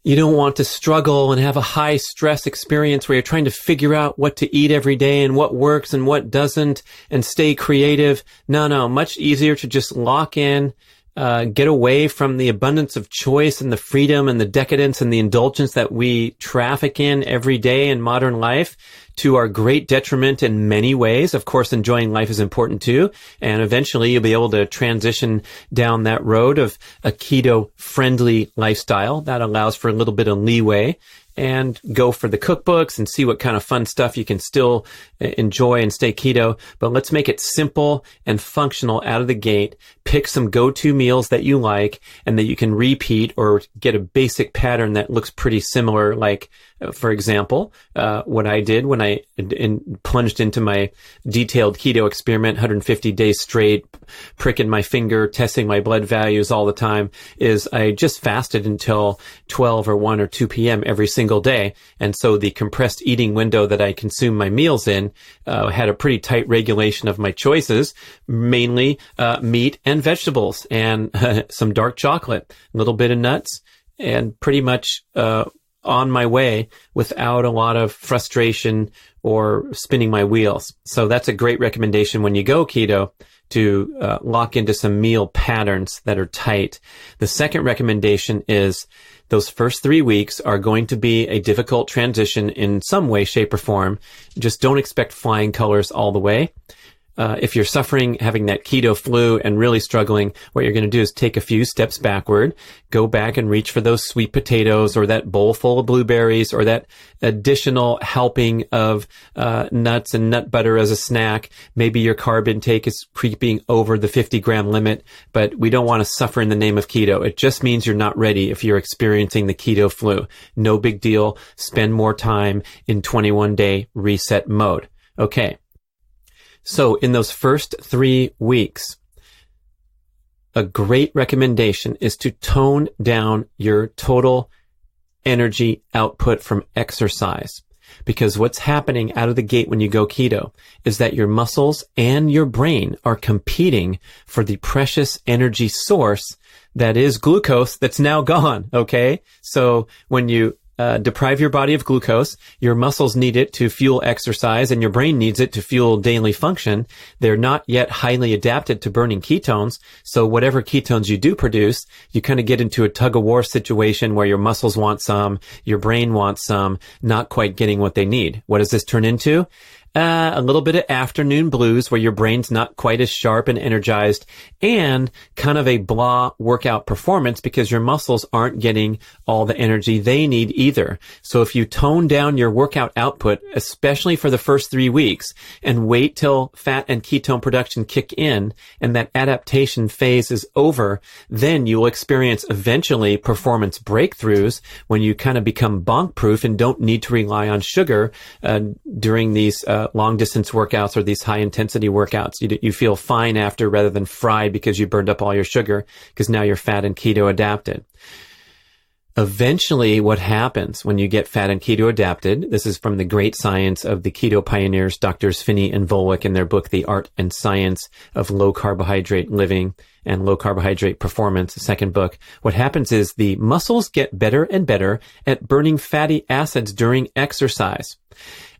you don't want to struggle and have a high stress experience where you're trying to figure out what to eat every day and what works and what doesn't and stay creative. No, much easier to just lock in, get away from the abundance of choice and the freedom and the decadence and the indulgence that we traffic in every day in modern life, to our great detriment in many ways. Of course, enjoying life is important too. And eventually you'll be able to transition down that road of a keto-friendly lifestyle that allows for a little bit of leeway, and go for the cookbooks and see what kind of fun stuff you can still enjoy and stay keto. But let's make it simple and functional out of the gate. Pick some go-to meals that you like and that you can repeat or get a basic pattern that looks pretty similar. Like, for example, what I did when I plunged into my detailed keto experiment, 150 days straight, pricking my finger, testing my blood values all the time, is I just fasted until 12 or 1 or 2 p.m. every single day. And so the compressed eating window that I consume my meals in had a pretty tight regulation of my choices, mainly meat and vegetables and some dark chocolate, a little bit of nuts, and pretty much on my way without a lot of frustration or spinning my wheels. So that's a great recommendation when you go keto, to lock into some meal patterns that are tight. The second recommendation is those first 3 weeks are going to be a difficult transition in some way, shape, or form. Just don't expect flying colors all the way. If you're suffering, having that keto flu and really struggling, what you're going to do is take a few steps backward, go back and reach for those sweet potatoes or that bowl full of blueberries or that additional helping of nuts and nut butter as a snack. Maybe your carb intake is creeping over the 50 gram limit, but we don't want to suffer in the name of keto. It just means you're not ready if you're experiencing the keto flu. No big deal. Spend more time in 21-day reset mode. Okay. So in those first 3 weeks, a great recommendation is to tone down your total energy output from exercise. Because what's happening out of the gate when you go keto is that your muscles and your brain are competing for the precious energy source that is glucose that's now gone, okay? So when you deprive your body of glucose, your muscles need it to fuel exercise, and your brain needs it to fuel daily function. They're not yet highly adapted to burning ketones, so whatever ketones you do produce, you kind of get into a tug-of-war situation where your muscles want some, your brain wants some, not quite getting what they need. What does this turn into? a little bit of afternoon blues where your brain's not quite as sharp and energized, and kind of a blah workout performance because your muscles aren't getting all the energy they need either. So if you tone down your workout output, especially for the first 3 weeks, and wait till fat and ketone production kick in and that adaptation phase is over, then you will experience eventually performance breakthroughs when you kind of become bonk proof and don't need to rely on sugar during these long distance workouts or these high intensity workouts. You feel fine after rather than fried because you burned up all your sugar because now you're fat and keto adapted. Eventually, what happens when you get fat and keto adapted, this is from the great science of the keto pioneers, Drs. Finney and Volek, in their book, The Art and Science of Low Carbohydrate Living and Low Carbohydrate Performance, the second book. What happens is the muscles get better and better at burning fatty acids during exercise.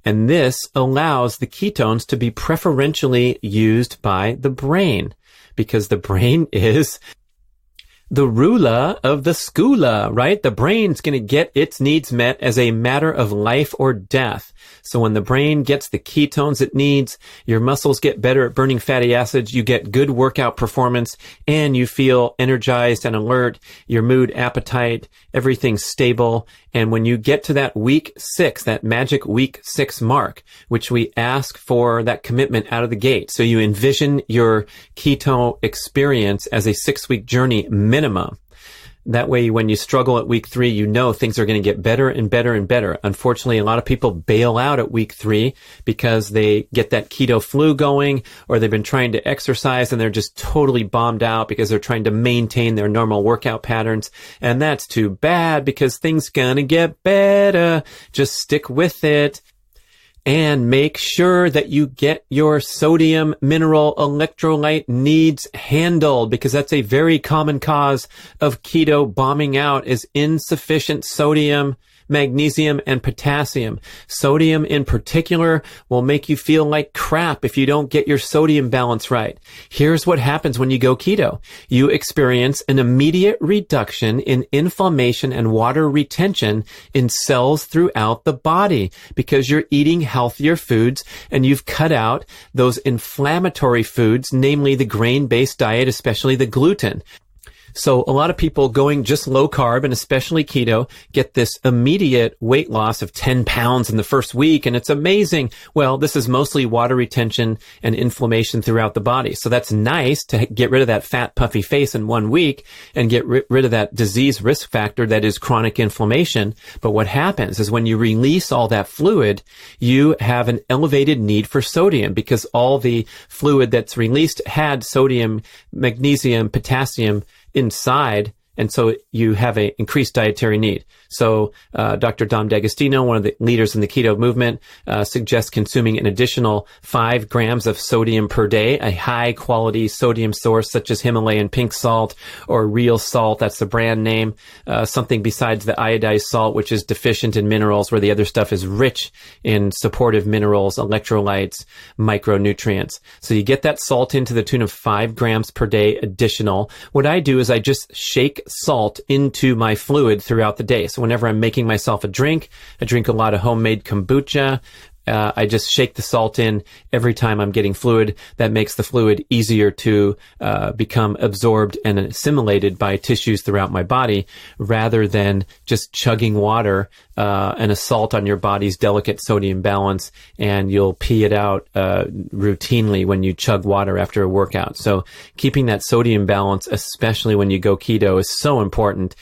And this allows the ketones to be preferentially used by the brain because the brain is the ruler of the skoola, right? The brain's going to get its needs met as a matter of life or death. So when the brain gets the ketones it needs, your muscles get better at burning fatty acids, you get good workout performance, and you feel energized and alert, your mood, appetite, everything's stable. And when you get to that week 6, that magic week 6 mark, which we ask for that commitment out of the gate. So you envision your keto experience as a 6-week journey minimum. That way, when you struggle at week 3, you know things are going to get better and better and better. Unfortunately, a lot of people bail out at week 3 because they get that keto flu going, or they've been trying to exercise and they're just totally bombed out because they're trying to maintain their normal workout patterns. And that's too bad because things gonna get better. Just stick with it. And make sure that you get your sodium, mineral, electrolyte needs handled, because that's a very common cause of keto bombing out, is insufficient sodium, magnesium, and potassium. Sodium in particular will make you feel like crap if you don't get your sodium balance right. Here's what happens when you go keto. You experience an immediate reduction in inflammation and water retention in cells throughout the body because you're eating healthier foods and you've cut out those inflammatory foods, namely the grain-based diet, especially the gluten. So a lot of people going just low carb and especially keto get this immediate weight loss of 10 pounds in the first week, and it's amazing. Well, this is mostly water retention and inflammation throughout the body. So that's nice to get rid of that fat, puffy face in 1 week and get rid of that disease risk factor that is chronic inflammation. But what happens is when you release all that fluid, you have an elevated need for sodium because all the fluid that's released had sodium, magnesium, potassium inside, and so you have an increased dietary need. So Dr. Dom D'Agostino, one of the leaders in the keto movement, suggests consuming an additional 5 grams of sodium per day, a high-quality sodium source such as Himalayan pink salt or real salt, that's the brand name, something besides the iodized salt, which is deficient in minerals, where the other stuff is rich in supportive minerals, electrolytes, micronutrients. So you get that salt into the tune of 5 grams per day additional. What I do is I just shake salt into my fluid throughout the day. So whenever I'm making myself a drink, I drink a lot of homemade kombucha. I just shake the salt in every time I'm getting fluid. That makes the fluid easier to become absorbed and assimilated by tissues throughout my body, rather than just chugging water, an assault on your body's delicate sodium balance, and you'll pee it out routinely when you chug water after a workout. So keeping that sodium balance, especially when you go keto, is so important.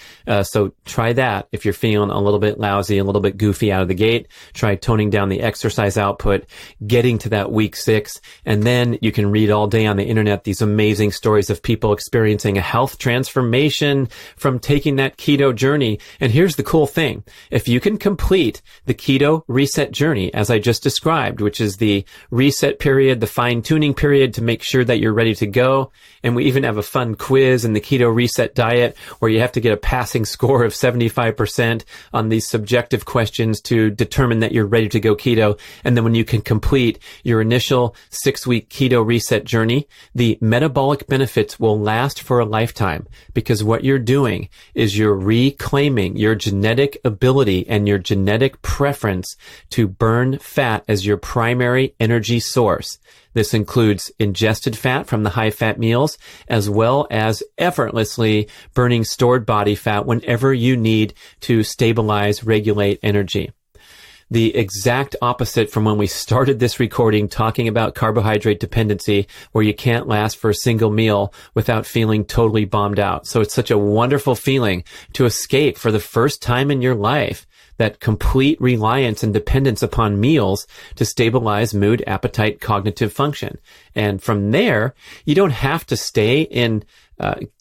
So try that if you're feeling a little bit lousy, a little bit goofy out of the gate. Try toning down the exercise output, getting to that week 6, and then you can read all day on the internet these amazing stories of people experiencing a health transformation from taking that keto journey. And here's the cool thing. If you can complete the Keto Reset journey, as I just described, which is the reset period, the fine-tuning period to make sure that you're ready to go, and we even have a fun quiz in the Keto Reset diet where you have to get a passing score of 75% on these subjective questions to determine that you're ready to go keto. And then when you can complete your initial 6-week keto reset journey, the metabolic benefits will last for a lifetime, because what you're doing is you're reclaiming your genetic ability and your genetic preference to burn fat as your primary energy source. This includes ingested fat from the high-fat meals, as well as effortlessly burning stored body fat whenever you need to stabilize, regulate energy. The exact opposite from when we started this recording talking about carbohydrate dependency, where you can't last for a single meal without feeling totally bombed out. So it's such a wonderful feeling to escape for the first time in your life that complete reliance and dependence upon meals to stabilize mood, appetite, cognitive function. And from there, you don't have to stay in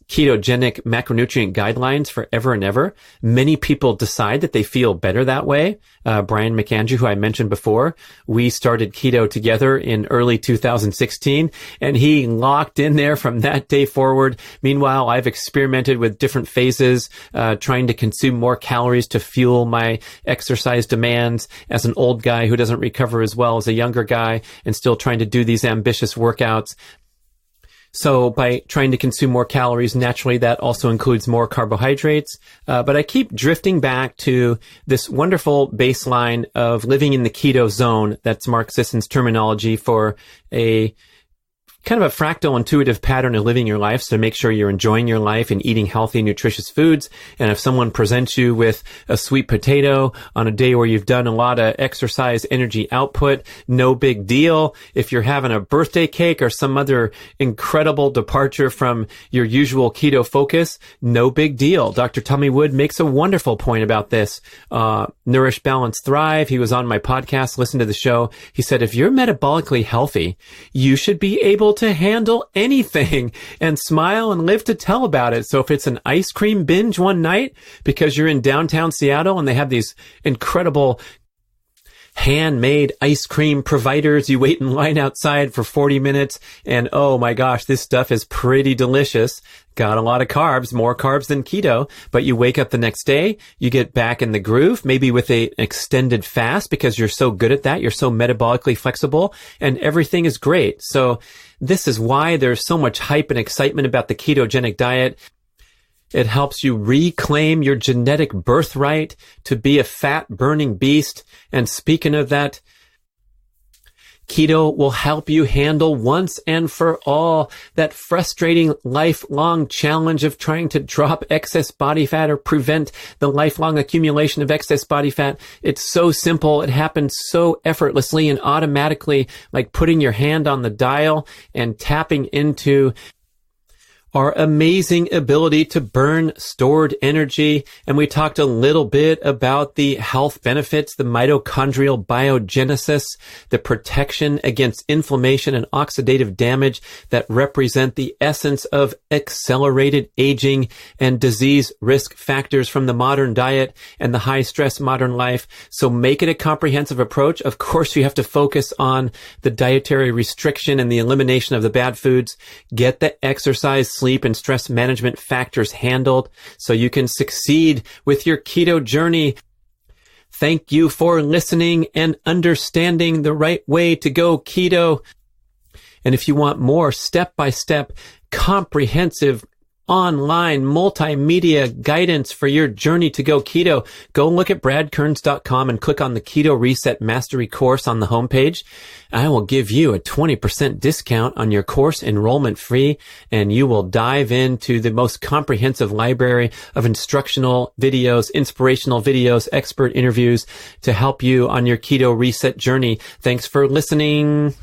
ketogenic macronutrient guidelines forever and ever. Many people decide that they feel better that way. Brian McAndrew, who I mentioned before, we started keto together in early 2016, and he locked in there from that day forward. Meanwhile, I've experimented with different phases, trying to consume more calories to fuel my exercise demands as an old guy who doesn't recover as well as a younger guy, and still trying to do these ambitious workouts. So by trying to consume more calories, naturally that also includes more carbohydrates. But I keep drifting back to this wonderful baseline of living in the keto zone. That's Mark Sisson's terminology for a kind of a fractal intuitive pattern of living your life. So make sure you're enjoying your life and eating healthy, nutritious foods. And if someone presents you with a sweet potato on a day where you've done a lot of exercise energy output, no big deal. If you're having a birthday cake or some other incredible departure from your usual keto focus, no big deal. Dr. Tommy Wood makes a wonderful point about this. Nourish, Balance, Thrive. He was on my podcast. Listen to the show. He said, if you're metabolically healthy, you should be able to handle anything and smile and live to tell about it. So if it's an ice cream binge one night because you're in downtown Seattle and they have these incredible handmade ice cream providers, you wait in line outside for 40 minutes and oh my gosh, this stuff is pretty delicious. Got a lot of carbs, more carbs than keto, but you wake up the next day, you get back in the groove, maybe with an extended fast because you're so good at that. You're so metabolically flexible and everything is great. So this is why there's so much hype and excitement about the ketogenic diet. It helps you reclaim your genetic birthright to be a fat-burning beast. And speaking of that, keto will help you handle once and for all that frustrating lifelong challenge of trying to drop excess body fat or prevent the lifelong accumulation of excess body fat. It's so simple. It happens so effortlessly and automatically, like putting your hand on the dial and tapping into our amazing ability to burn stored energy. And we talked a little bit about the health benefits, the mitochondrial biogenesis, the protection against inflammation and oxidative damage that represent the essence of accelerated aging and disease risk factors from the modern diet and the high stress modern life. So make it a comprehensive approach. Of course, you have to focus on the dietary restriction and the elimination of the bad foods. Get the exercise, sleep, and stress management factors handled so you can succeed with your keto journey. Thank you for listening and understanding the right way to go keto. And if you want more step-by-step, comprehensive, online multimedia guidance for your journey to go keto, go look at bradkearns.com and click on the Keto Reset Mastery course on the homepage. I will give you a 20% discount on your course, enrollment free, and you will dive into the most comprehensive library of instructional videos, inspirational videos, expert interviews to help you on your keto reset journey. Thanks for listening.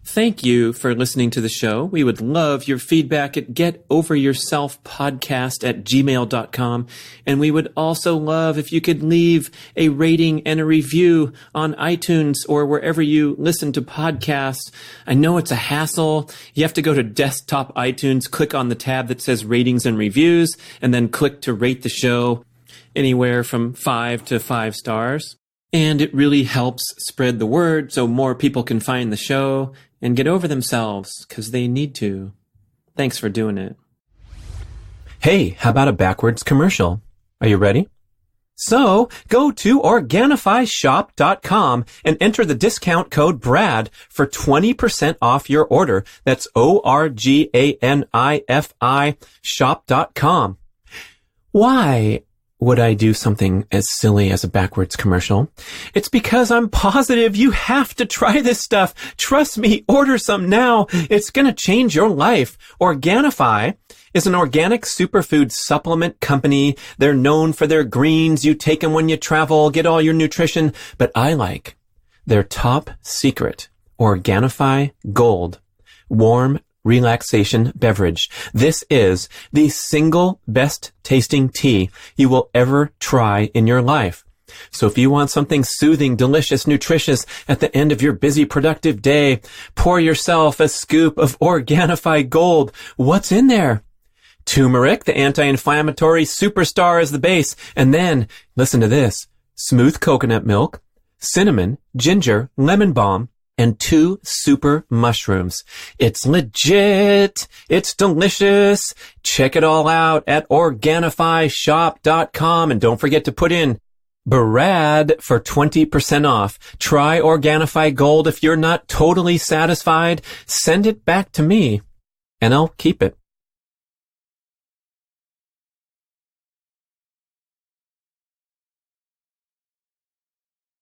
Thank you for listening to the show. We would love your feedback at getoveryourselfpodcast@gmail.com. And we would also love if you could leave a rating and a review on iTunes or wherever you listen to podcasts. I know it's a hassle. You have to go to desktop iTunes, click on the tab that says ratings and reviews, and then click to rate the show anywhere from 5 to 5 stars. And it really helps spread the word so more people can find the show and get over themselves because they need to. Thanks for doing it. Hey, how about a backwards commercial? Are you ready? So go to OrganifyShop.com and enter the discount code BRAD for 20% off your order. That's ORGANIFI shop.com. Why would I do something as silly as a backwards commercial? It's because I'm positive you have to try this stuff. Trust me, order some now. It's going to change your life. Organifi is an organic superfood supplement company. They're known for their greens. You take them when you travel, get all your nutrition. But I like their top secret Organifi Gold warm relaxation beverage. This is the single best tasting tea you will ever try in your life. So if you want something soothing, delicious, nutritious at the end of your busy, productive day, pour yourself a scoop of Organifi Gold. What's in there? Turmeric, the anti-inflammatory superstar, is the base. And then, listen to this, smooth coconut milk, cinnamon, ginger, lemon balm, and 2 super mushrooms. It's legit. It's delicious. Check it all out at OrganifyShop.com. And don't forget to put in BRAD for 20% off. Try Organifi Gold. If you're not totally satisfied, send it back to me and I'll keep it.